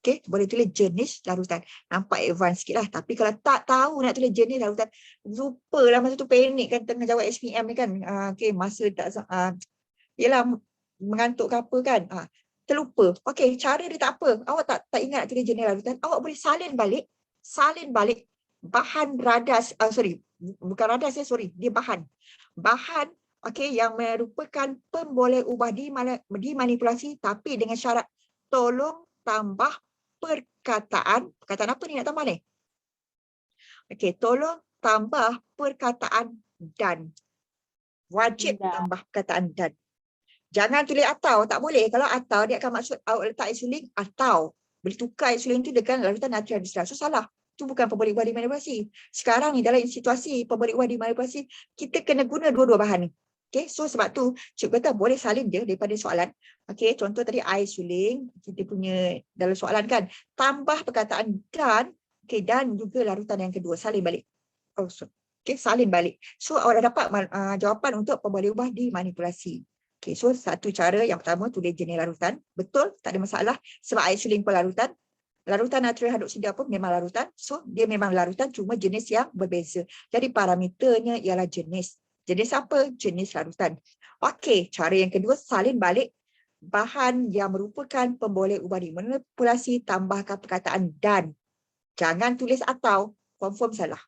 Speaker 2: Okey, boleh tulis jenis larutan. Nampak advance sikit lah. Tapi kalau tak tahu nak tulis jenis larutan, lupalah masa tu panik kan tengah jawab SPM ni kan. Okey, masa tak yelah mengantuk ke apa kan. Terlupa. Okey, cara dia tak apa. Awak tak ingat nak tulis jenis larutan, awak boleh salin balik bahan radas, bukan radas dia bahan. Bahan yang merupakan pemboleh ubah dimanipulasi, tapi dengan syarat tolong tambah perkataan apa ni nak tambah ni? Okey, tolong tambah perkataan dan. Wajib tambah perkataan dan. Jangan tulis atau, tak boleh. Kalau atau dia akan maksud awak letak isolin atau boleh tukar isolin tu dengan larutan natrium hidroksida. So salah. Itu bukan pemboleh ubah dimanipulasi. Sekarang ni dalam situasi pemboleh ubah dimanipulasi, kita kena guna dua-dua bahan ni. Okey, so sebab tu cikgu kata boleh salin je daripada soalan. Okey, contoh tadi air suling, kita punya dalam soalan kan, tambah perkataan dan, dan juga larutan yang kedua, salin balik. Salin balik. So awak dah dapat jawapan untuk pemboleh ubah dimanipulasi. Okey, so satu cara yang pertama tulis jenis larutan. Betul, tak ada masalah sebab air suling pun larutan. Larutan natrium hidroksida pun memang larutan. So dia memang larutan, cuma jenis yang berbeza. Jadi parameternya ialah jenis. Jenis apa? Jenis larutan. Okey, cara yang kedua, salin balik bahan yang merupakan pemboleh ubah dimanipulasi, tambahkan perkataan dan. Jangan tulis atau, confirm salah.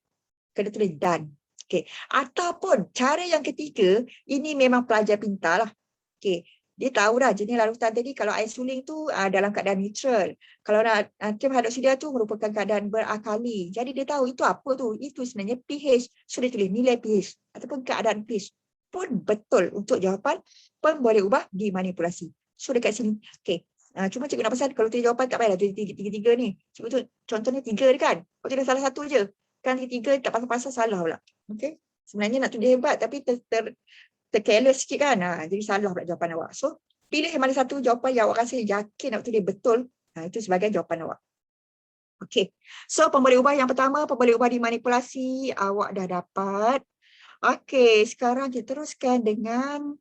Speaker 2: Kena tulis dan. Okey, ataupun cara yang ketiga, ini memang pelajar pintar lah. Okey, dia tahu dah jenis larutan tadi kalau air suling tu dalam keadaan neutral. Kalau natrium hidroksida tu merupakan keadaan berakali. Jadi dia tahu itu apa tu. Itu sebenarnya pH. So dia tulis nilai pH ataupun keadaan pH. Pun betul untuk jawapan pemboleh ubah dimanipulasi. So dekat sini. Okey. Cuma cikgu nak pesan kalau tulis jawapan tak payahlah tulis tiga-tiga ni. Cikgu tu contohnya 3 dia kan. Kalau tulis salah satu je. Kan 3 tak pasal-pasal salah pula. Okey. Sebenarnya nak tulis hebat tapi tercareless sikit kan. Jadi salah pula jawapan awak. So, pilih mana satu jawapan yang awak rasa yakin nak tulis betul. Itu sebagai jawapan awak. Okey. So, pemboleh ubah yang pertama, pemboleh ubah dimanipulasi. Awak dah dapat. Okey, sekarang kita teruskan dengan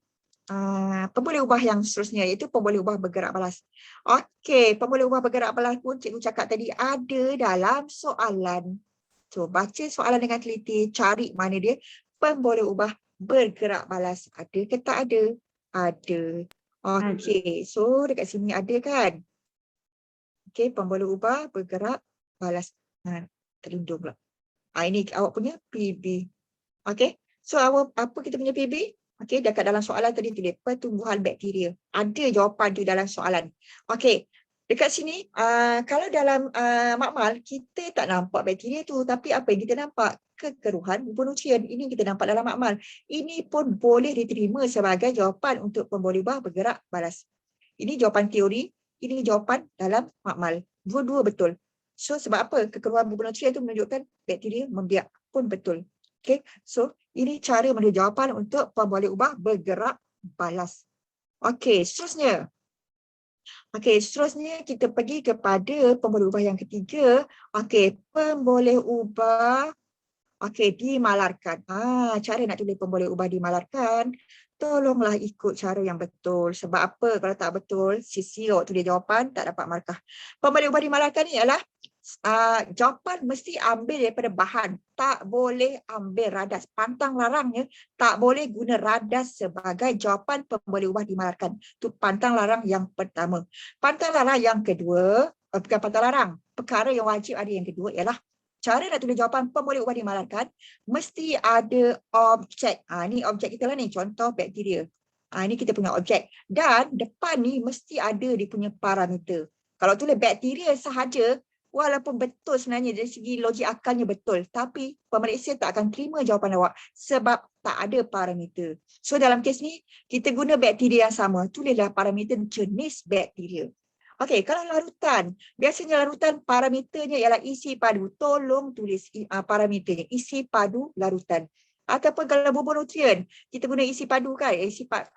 Speaker 2: pemboleh ubah yang seterusnya, iaitu pemboleh ubah bergerak balas. Okey, pemboleh ubah bergerak balas pun cikgu cakap tadi ada dalam soalan. So, baca soalan dengan teliti, cari mana dia pemboleh ubah bergerak balas. Ada ke tak ada? Ada. Okey, so dekat sini ada kan? Okey, pemboleh ubah bergerak balas. Terlindung pula. Ini awak punya PB. Okey, so apa kita punya PB? Okey, dekat dalam soalan tadi tulis pertumbuhan bakteria. Ada jawapan tu dalam soalan. Okey, dekat sini kalau dalam makmal kita tak nampak bakteria tu, tapi apa yang kita nampak? Kekeruhan bubur nutrien. Ini kita nampak dalam makmal. Ini pun boleh diterima sebagai jawapan untuk pemboleh ubah bergerak balas. Ini jawapan teori, ini jawapan dalam makmal. Dua-dua betul. So sebab apa? Kekeruhan bubur nutrien itu menunjukkan bakteria membiak, pun betul. Okay, so ini cara menuju jawapan untuk pemboleh ubah bergerak balas. Okey, seterusnya. Okey, seterusnya kita pergi kepada pemboleh ubah yang ketiga. Okey, pemboleh ubah dimalarkan. Cara nak tulis pemboleh ubah dimalarkan, tolonglah ikut cara yang betul. Sebab apa? Kalau tak betul, awak tulis jawapan tak dapat markah. Pemboleh ubah dimalarkan ni ialah jawapan mesti ambil daripada bahan. Tak boleh ambil radas. Pantang larangnya tak boleh guna radas sebagai jawapan pemboleh ubah dimalarkan. Itu pantang larang yang pertama. Pantang larang yang kedua, bukan pantang larang. Perkara yang wajib ada yang kedua ialah cara nak tulis jawapan pemboleh ubah dimalarkan mesti ada objek. Ni objek kita lah ni, contoh bakteria. Ini kita punya objek. Dan depan ni mesti ada dia punya parameter. Kalau tulis bakteria sahaja, walaupun betul sebenarnya dari segi logik akalnya betul, tapi pemeriksa tak akan terima jawapan awak sebab tak ada parameter. So dalam kes ni, kita guna bakteria yang sama. Tulislah parameter jenis bakteria. Okey, kalau larutan, biasanya larutan parameternya ialah isi padu. Tolong tulis parameternya, isi padu larutan. Ataupun kalau bubur nutrien, kita guna isi padu kan,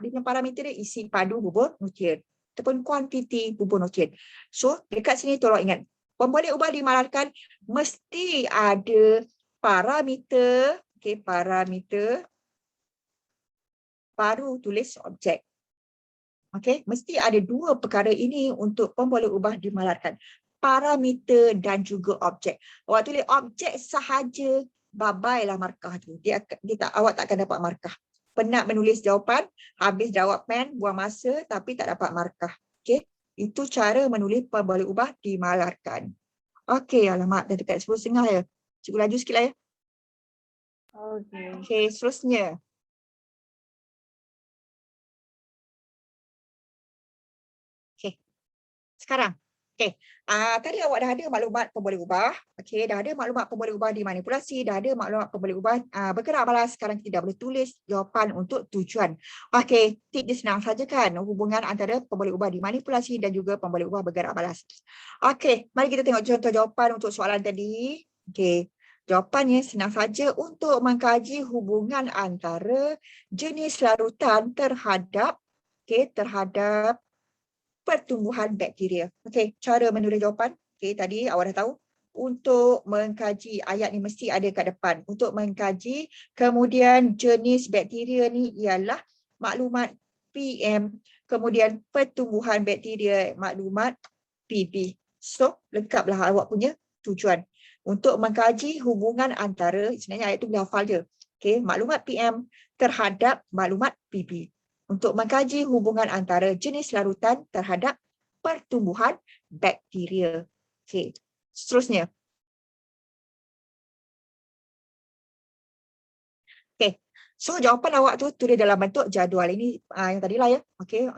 Speaker 2: dengan parameter dia isi padu bubur nutrien. Ataupun kuantiti bubur nutrien. So, dekat sini tolong ingat, pemboleh ubah dimalarkan mesti ada parameter, parameter, baru tulis objek. Okey, mesti ada dua perkara ini untuk pemboleh ubah dimalarkan. parameter dan juga objek. Awak tulis objek sahaja, babailah markah tu. Awak tak akan dapat markah. Penat menulis jawapan, habis jawab pen, buang masa tapi tak dapat markah. Okey, itu cara menulis pemboleh ubah dimalarkan. Okey, alamak dah dekat 10.30 ya. Cikgu laju sikit lah ya.
Speaker 6: Okey.
Speaker 2: Okey, seterusnya. Okey, sekarang. Okey, tadi awak dah ada maklumat pemboleh ubah. Okey, dah ada maklumat pemboleh ubah dimanipulasi, dah ada maklumat pemboleh ubah bergerak balas. Sekarang kita dah boleh tulis jawapan untuk tujuan. Okey, tip dia senang saja kan, hubungan antara pemboleh ubah dimanipulasi dan juga pemboleh ubah bergerak balas. Okey, mari kita tengok contoh jawapan untuk soalan tadi. Okey, jawapannya senang saja untuk mengkaji hubungan antara jenis larutan terhadap pertumbuhan bakteria. Okey, cara menulis jawapan. Okey, tadi awak dah tahu. Untuk mengkaji ayat ni mesti ada kat depan. Untuk mengkaji kemudian jenis bakteria ni ialah maklumat PM, kemudian pertumbuhan bakteria maklumat PP. So, lengkaplah awak punya tujuan. Untuk mengkaji hubungan antara, sebenarnya ayat tu boleh hafal je. Okey, maklumat PM terhadap maklumat PP. Untuk mengkaji hubungan antara jenis larutan terhadap pertumbuhan bakteria. Okey, seterusnya. Okey, so jawapan awak tu tulis dalam bentuk jadual. Ini yang tadilah ya. Okey,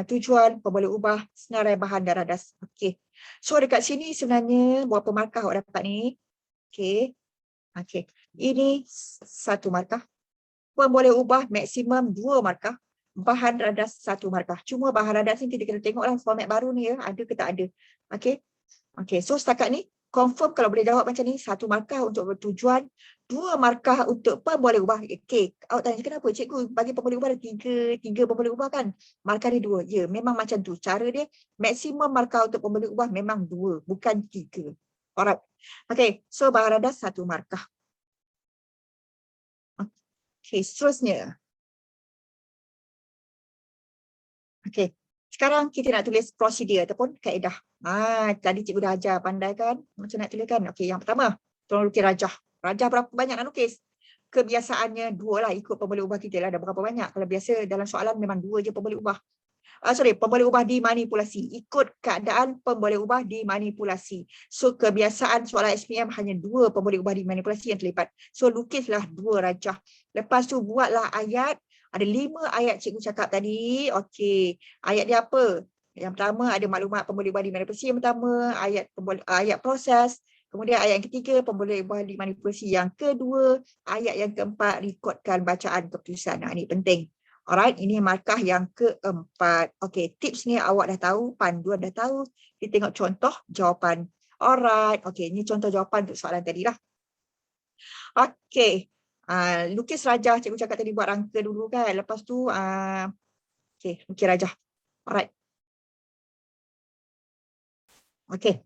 Speaker 2: tujuan, pemboleh ubah, senarai bahan dan radas. Okey, so dekat sini sebenarnya berapa markah awak dapat ni? Okey, okey, ini 1 markah. Pemboleh ubah maksimum 2 markah. Bahan radas 1 markah. Cuma bahan radas ni kita kena tengoklah format baru ni ya, ada ke tak ada. Okey. Okey, so setakat ni confirm kalau boleh jawab macam ni, 1 markah untuk bertujuan, 2 markah untuk pemboleh ubah. Okey, awak tanya kenapa cikgu bagi pemboleh ubah ada 3 pemboleh ubah kan? Markah dia 2. Ya, memang macam tu. Cara dia maksimum markah untuk pemboleh ubah memang 2, bukan 3. Alright. Okey, so bahan radas 1 markah. Okey, seterusnya. Okey, sekarang kita nak tulis prosedur ataupun kaedah. Tadi cikgu dah ajar, pandai kan? Macam nak tulis kan? Okey, yang pertama, tolong lukis rajah. Rajah berapa banyak nak lukis? Kebiasaannya 2 lah, ikut pemboleh ubah kita lah. Ada berapa banyak? Kalau biasa dalam soalan memang 2 je pemboleh ubah. Pemboleh ubah dimanipulasi. Ikut keadaan pemboleh ubah dimanipulasi. So, kebiasaan soalan SPM hanya 2 pemboleh ubah dimanipulasi yang terlibat. So, lukislah 2 rajah. Lepas tu, buatlah ayat. Ada 5 ayat cikgu cakap tadi. Okey, ayat dia apa? Yang pertama ada maklumat pemboleh ubah dimanipulasi yang pertama, ayat proses. Kemudian ayat yang ketiga, pemboleh ubah dimanipulasi yang kedua. Ayat yang keempat, rekodkan bacaan keputusan. Ini penting. Alright, ini markah yang keempat. Okey, tips ni awak dah tahu, panduan dah tahu. Kita tengok contoh jawapan. Alright, okey, ini contoh jawapan untuk soalan tadi lah. Okey. Lukis rajah, cikgu cakap tadi buat rangka dulu kan. Lepas tu, okey, lukis rajah. Alright. Okey.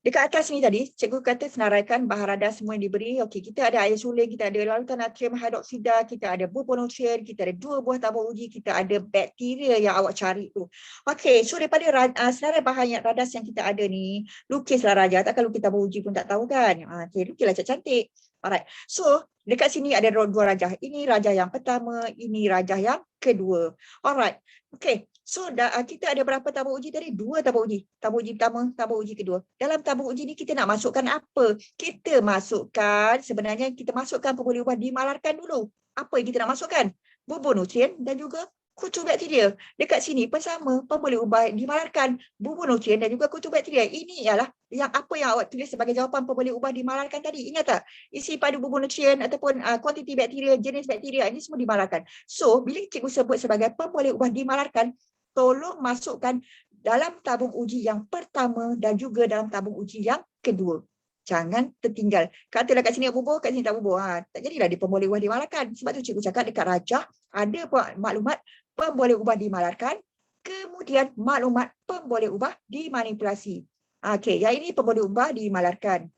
Speaker 2: Dekat atas ni tadi, cikgu kata senaraikan bahan radas semua yang diberi. Okey, kita ada air suling, kita ada larutan natrium hidroksida, kita ada bubonutrien, kita ada 2 buah tabung uji, kita ada bakteria yang awak cari tu. Okey, so daripada senarai bahan yang radas yang kita ada ni, lukislah rajah. Takkan lukis tabung uji pun tak tahu kan? Okey, lukislah cantik. Alright. So, dekat sini ada 2 rajah. Ini rajah yang pertama, ini rajah yang kedua. Alright. Okey. So, kita ada berapa tabung uji tadi? 2 tabung uji. Tabung uji pertama, tabung uji kedua. Dalam tabung uji ni kita nak masukkan apa? Kita masukkan, sebenarnya kita masukkan pemboleh ubah dimalarkan dulu. Apa yang kita nak masukkan? Bubur nutrien dan juga kutu bakteria. Dekat sini pun sama, pemboleh ubah dimalarkan, bubur nutrien dan juga kutu bakteria. Ini ialah yang apa yang awak tulis sebagai jawapan pemboleh ubah dimalarkan tadi. Ingat tak? Isi padu bubur nutrien ataupun kuantiti bakteria, jenis bakteria, ini semua dimalarkan. So, bila cikgu sebut sebagai pemboleh ubah dimalarkan, tolong masukkan dalam tabung uji yang pertama dan juga dalam tabung uji yang kedua. Jangan tertinggal. Katalah kat sini bubur, kat sini tak bubur. Tak jadilah dia pemboleh ubah dimalarkan. Sebab tu cikgu cakap dekat rajah ada maklumat pemboleh ubah dimalarkan, kemudian maklumat pemboleh ubah dimanipulasi. Okey, yang ini pemboleh ubah dimalarkan.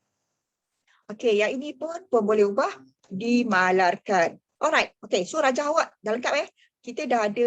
Speaker 2: Okey, yang ini pun pemboleh ubah dimalarkan. Alright. Okey, so rajah awak dah lengkap ya. Kita dah ada,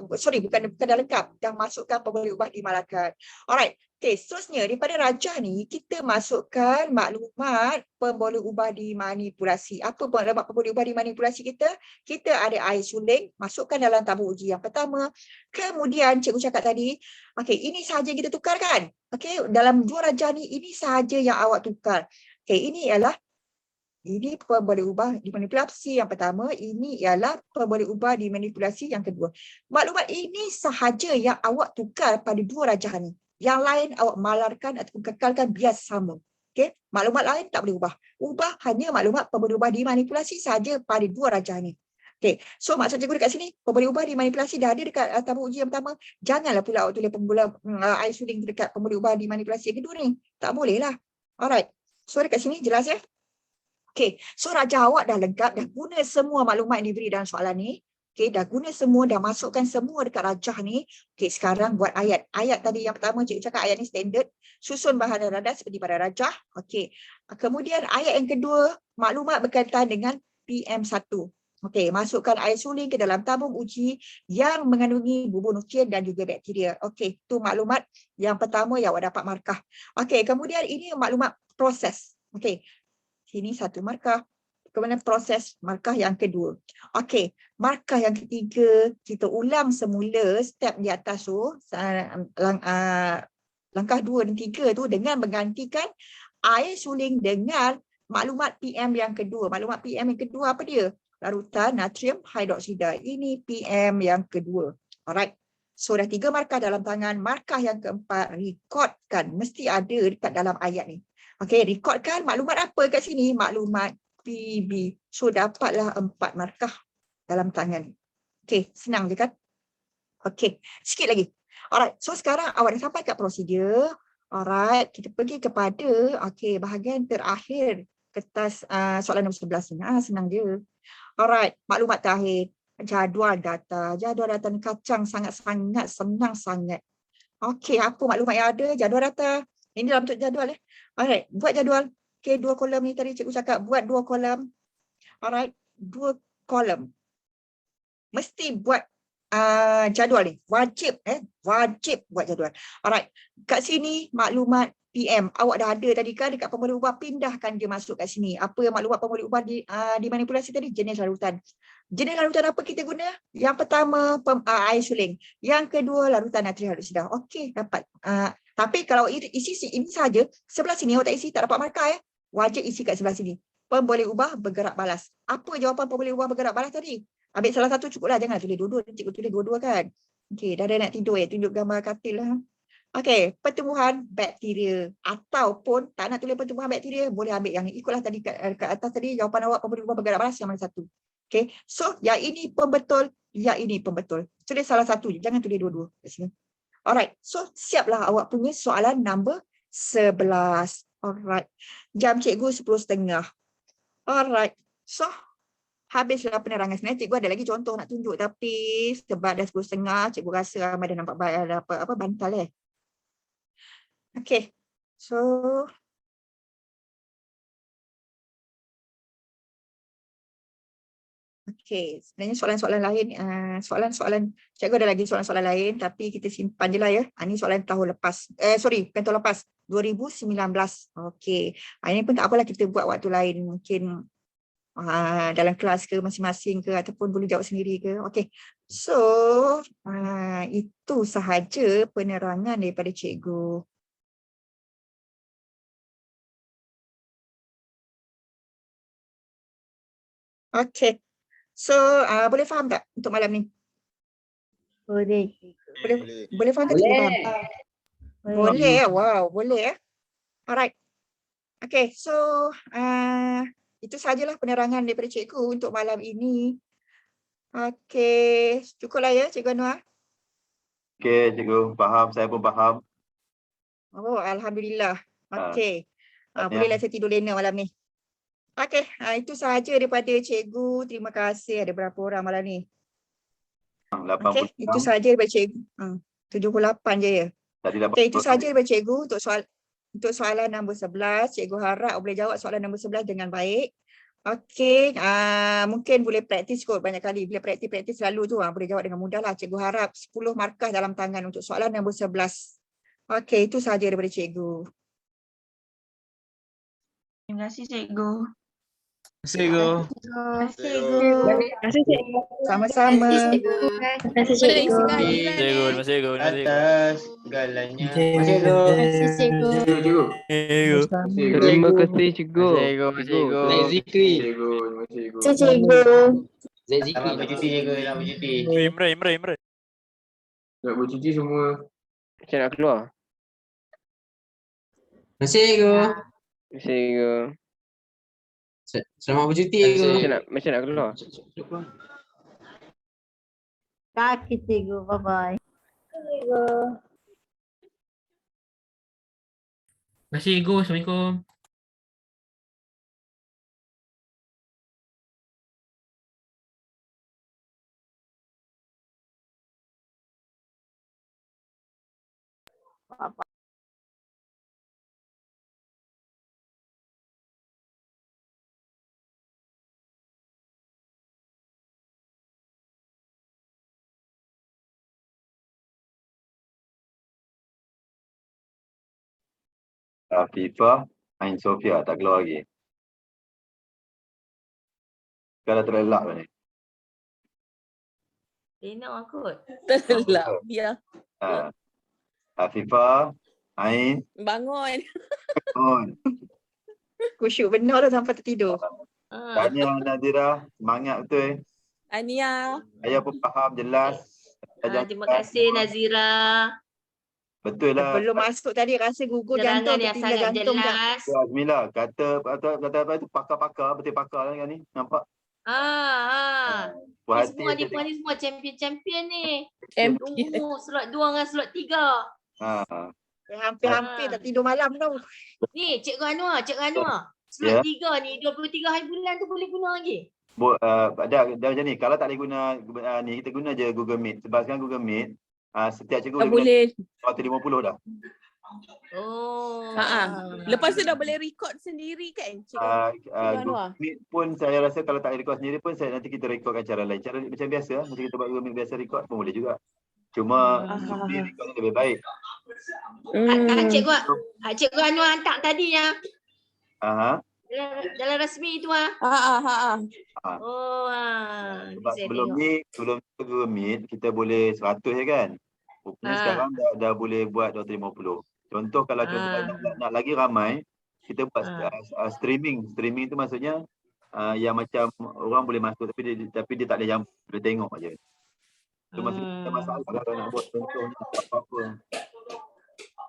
Speaker 2: bukan dah lengkap, dah masukkan pemboleh ubah dimalarkan. Alright, Okey, seterusnya daripada rajah ni kita masukkan maklumat pemboleh ubah dimanipulasi. Apa maklumat pemboleh ubah dimanipulasi kita? Kita ada air suling, masukkan dalam tabung uji yang pertama. Kemudian cikgu cakap tadi, okey, ini sahaja kita tukarkan. Okey, dalam dua rajah ni ini sahaja yang awak tukar. Okey, ini pemboleh ubah dimanipulasi yang pertama, ini ialah pemboleh ubah dimanipulasi yang kedua. Maklumat ini sahaja yang awak tukar pada dua rajah ni. Yang lain awak malarkan ataupun kekalkan biar sama. Okey, maklumat lain tak boleh ubah. Ubah hanya maklumat pemboleh ubah dimanipulasi sahaja pada dua rajah ni. Okey, so maksud cikgu dekat sini, pemboleh ubah dimanipulasi dah ada dekat tabung uji yang pertama. Janganlah pula awak tulis air suling dekat pemboleh ubah dimanipulasi yang kedua ni. Tak boleh lah. Alright, so dekat sini jelas ya? Okey, so rajah awak dah lengkap, dah guna semua maklumat yang diberi dalam soalan ni. Okey, dah guna semua, dah masukkan semua dekat rajah ni. Okey, sekarang buat ayat. Ayat tadi yang pertama cikgu cakap ayat ni standard. Susun bahan dan radat seperti pada rajah. Okey, kemudian ayat yang kedua, maklumat berkaitan dengan PM1. Okey, masukkan air suling ke dalam tabung uji yang mengandungi bubur nuklear dan juga bakteria. Okey, itu maklumat yang pertama yang awak dapat markah. Okey, kemudian ini maklumat proses. Okey, sini satu markah. Kemudian proses markah yang kedua. Okey, markah yang ketiga, kita ulang semula step di atas tu, langkah 2 dan 3 tu dengan menggantikan air suling dengan maklumat PM yang kedua. Maklumat PM yang kedua apa dia? Larutan natrium hidroksida. Ini PM yang kedua. Alright. So dah 3 markah dalam tangan. Markah yang keempat, rekodkan. Mesti ada dekat dalam ayat ni. Okey, rekodkan maklumat apa kat sini? Maklumat PB. So dapatlah 4 markah dalam tangan. Okey, senang je kan? Okey, sikit lagi. Alright, so sekarang awak dah sampai kat prosedur. Alright, kita pergi kepada bahagian terakhir kertas soalan nombor 11 ni. Senang je. Alright, maklumat terakhir. Jadual data. Jadual data ni kacang sangat-sangat, senang sangat. Okey, apa maklumat yang ada? Jadual data. Ini dalam bentuk jadual ya. Alright, buat jadual. Okey, 2 kolom ni tadi cikgu cakap buat 2 kolom. Alright, 2 kolom. Mesti buat jadual ni. Wajib buat jadual. Alright, kat sini maklumat PM. Awak dah ada tadi kan dekat pemboleh ubah, pindahkan dia masuk kat sini. Apa maklumat pemboleh ubah dimanipulasi tadi? Jenis larutan. Jenis larutan apa kita guna? Yang pertama air suling. Yang kedua larutan natrium hidroksida. Okey, dapat. Tapi kalau isi ini saja, sebelah sini awak tak isi, tak dapat markah ya. Wajib isi kat sebelah sini. Pemboleh ubah bergerak balas. Apa jawapan pemboleh ubah bergerak balas tadi? Ambil salah satu cukuplah, jangan tulis dua-dua. Cikgu tulis dua-dua kan. Okey, dah ada nak tidur ya, tunjuk gambar katil lah. Okey, pertumbuhan bakteria. Ataupun tak nak tulis pertumbuhan bakteria, boleh ambil yang ni. Ikutlah tadi kat atas tadi, jawapan awak pemboleh ubah bergerak balas yang mana satu. Okey, so yang ini pembetul, yang ini pembetul. Tulis salah satu je, jangan tulis dua-dua kat sini. Alright, so siaplah awak punya soalan nombor 11. Alright, jam cikgu 10.30. Alright, so habislah penerangan. Sebenarnya cikgu ada lagi contoh nak tunjuk, tapi sebab dah 10.30, cikgu rasa ramai dah nampak apa bantal Okay, so okey, sebenarnya soalan-soalan lain, soalan-soalan, cikgu ada lagi soalan-soalan lain, tapi kita simpan je lah ya. Ini soalan tahun lepas. Sorry, bukan tahun lepas. 2019. Okey. Ini pun tak apalah, kita buat waktu lain. Mungkin dalam kelas ke masing-masing ke, ataupun boleh jawab sendiri ke. Okey. So, itu sahaja penerangan daripada cikgu. Okey. So, boleh faham tak untuk malam ni?
Speaker 6: Boleh.
Speaker 2: Boleh faham tak cikgu faham? Boleh. Wow, boleh. Alright. Okay, so itu sajalah penerangan daripada cikgu untuk malam ini. Okay, cukuplah ya Cikgu Anwar.
Speaker 5: Okay, cikgu faham, saya pun faham.
Speaker 2: Oh, alhamdulillah. Okay, bolehlah saya tidur lena malam ni. Okay, itu sahaja daripada cikgu. Terima kasih. Ada berapa orang malam ni?
Speaker 5: 80.
Speaker 2: Okay, itu sahaja daripada cikgu. 78 je ya. Okay, itu sahaja daripada cikgu untuk soalan nombor 11. Cikgu harap boleh jawab soalan nombor 11 dengan baik. Okey, mungkin boleh praktis kot banyak kali. Bila praktis selalu tu boleh jawab dengan mudah lah. Cikgu harap 10 markah dalam tangan untuk soalan nombor 11. Okey, itu sahaja daripada cikgu.
Speaker 7: Terima kasih cikgu.
Speaker 8: Terima kasih, Cikgu.
Speaker 6: Terima kasih, Cikgu.
Speaker 2: Sama-sama.
Speaker 6: Terima kasih,
Speaker 4: Pada
Speaker 6: Cikgu.
Speaker 4: isi keadilan
Speaker 8: Cikgu, terima kasih, Cikgu.
Speaker 3: Atas segalanya.
Speaker 6: Terima kasih, Cikgu.
Speaker 8: Terima kasih, Cikgu.
Speaker 3: Zaid Zikri.
Speaker 6: Terima kasih, Cikgu.
Speaker 3: Zaid Zikri. Selamat bercuti cikgu, selamat bercuti.
Speaker 8: Imran.
Speaker 9: Nak bercuti semua.
Speaker 8: Macam nak keluar?
Speaker 3: Terima kasih cikgu.
Speaker 8: Terima kasih, Cikgu.
Speaker 3: Selamat bercuti cikgu.
Speaker 8: Macam nak keluar?
Speaker 6: Kaki, Cikgu. Bye-bye.
Speaker 3: Terima kasih cikgu. Assalamualaikum.
Speaker 5: Afifah, Ain Sofia tak keluar lagi. Kalau terlelap ni.
Speaker 7: Nak kot.
Speaker 4: Terlelap. Biar
Speaker 5: Afifah, Ain,
Speaker 4: bangun.
Speaker 5: on.
Speaker 2: Kusyuk benar dah sampai tertidur.
Speaker 5: Tanya Nazira, semangat betul.
Speaker 4: Ania.
Speaker 5: Saya pun faham jelas.
Speaker 7: Terima kasih Nazira.
Speaker 5: Betul lah.
Speaker 2: Belum masuk tadi rasa gugur jantung,
Speaker 7: Keterangan yang
Speaker 2: tinggal
Speaker 7: sangat
Speaker 2: jantung je.
Speaker 7: jelas.
Speaker 5: Ya, Azmila, kata apa itu pakar-pakar, betul pakar lah ni. Nampak? Puas hati.
Speaker 7: Ni semua champion ni.
Speaker 4: Champion.
Speaker 7: Slot 2 dengan slot 3.
Speaker 2: Hampir-hampir tak tidur malam tau.
Speaker 7: Ni Cikgu Anwar. Slot 3 ni 23 hari bulan tu boleh guna lagi.
Speaker 5: Dah macam ni, kalau tak boleh guna ni, kita guna je Google Meet. Sebab sekarang Google Meet, setiap cikgu
Speaker 4: Tak boleh.
Speaker 5: 150 dah.
Speaker 7: Oh.
Speaker 4: Lepas tu dah boleh record sendiri kan? Cikgu
Speaker 5: Google Meet pun saya rasa kalau tak record sendiri pun nanti kita rekodkan cara lain. Cara macam biasa, macam kita buat Google Meet biasa record pun boleh juga. Cuma Zoom recordnya lebih baik.
Speaker 7: Cikgu Anwar hantar tadi ya. Dalam rasmi tu
Speaker 5: Sebab sebelum Google Meet kita boleh 100 je kan. Rupanya sekarang dah boleh buat 250. Contoh kalau nak lagi ramai, kita buat streaming. Streaming tu maksudnya yang macam orang boleh masuk tapi dia tak boleh jumpa, boleh tengok aje. Itu maksudnya masalah kalau nak buat contohnya apa-apa.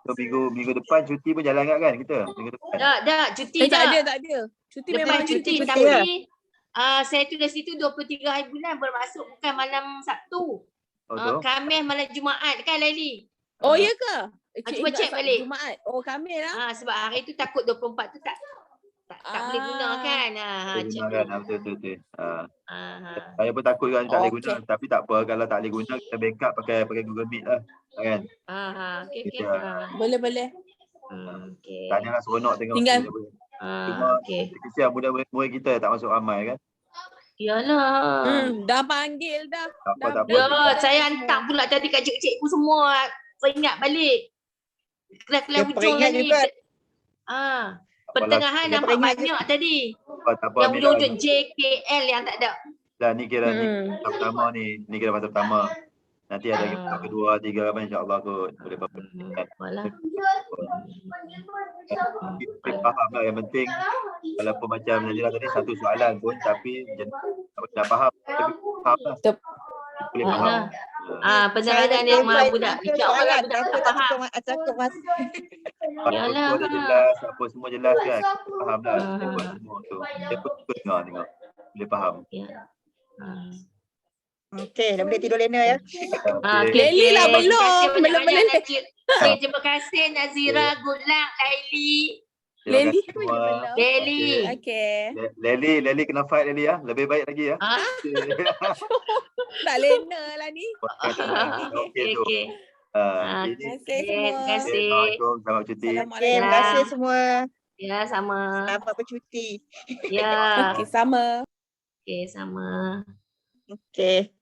Speaker 5: So, minggu depan cuti pun jalan kan kita? Minggu depan.
Speaker 7: Tak, cuti
Speaker 4: tak ada. Cuti memang cuti.
Speaker 7: Tapi saya tulis situ 23 hari bulan bermaksud bukan malam Sabtu. Khamis malam Jumaat kan Laili?
Speaker 4: Oh ya ke?
Speaker 7: Cuba cek balik.
Speaker 4: Jumaat. Oh Khamis lah.
Speaker 7: Sebab hari tu takut 24 tu tak boleh guna kan.
Speaker 5: Betul. Saya pun takut kan tak boleh guna. Tapi tak apa, kalau tak boleh guna kita backup pakai Google Meet lah. Kan?
Speaker 7: Okay.
Speaker 4: Boleh.
Speaker 5: Tanyalah seronok tengok.
Speaker 4: Tinggal.
Speaker 5: Kesian budak-budak kita tak masuk ramai kan.
Speaker 7: Yalah.
Speaker 4: Dah panggil dah.
Speaker 5: Tak apa.
Speaker 7: Saya hantar pula tadi kat cikgu semua. Peringat balik. Kelas-kelas hujung ni. Pertengahan nampak banyak tadi. Yang hujung-hujung JKL yang tak ada.
Speaker 5: Dah ni kira ni pertama ni. Ni kira fasa pertama. Nanti ada fasa kedua, tiga apa insya-Allah kot boleh berperingkat. Faham lah yang penting. Walaupun macam Nazira tadi satu soalan pun tapi dah faham. Tapi faham lah. Boleh faham.
Speaker 7: Penerangan yang budak. InsyaAllah budak tak faham.
Speaker 5: Yalah. Jelas, apa semua jelas kan. Faham lah. Semua tu. Dia pun tengok. Boleh faham.
Speaker 2: Okey, dah boleh tidur lena ya.
Speaker 4: Laili lah belum.
Speaker 7: Terima kasih Nazira, good luck Laili.
Speaker 4: Laili.
Speaker 7: Okey.
Speaker 5: Laili kena fight Laili ya. Lebih baik lagi ya.
Speaker 4: Tak lena lah ni.
Speaker 5: Okey.
Speaker 4: Terima kasih semua.
Speaker 7: Terima kasih.
Speaker 5: Assalamualaikum. Selamat cuti.
Speaker 2: Terima kasih semua.
Speaker 7: Ya, sama.
Speaker 2: Selamat bercuti.
Speaker 7: Ya.
Speaker 4: Okey, sama.
Speaker 7: Okey, sama.
Speaker 2: Okey.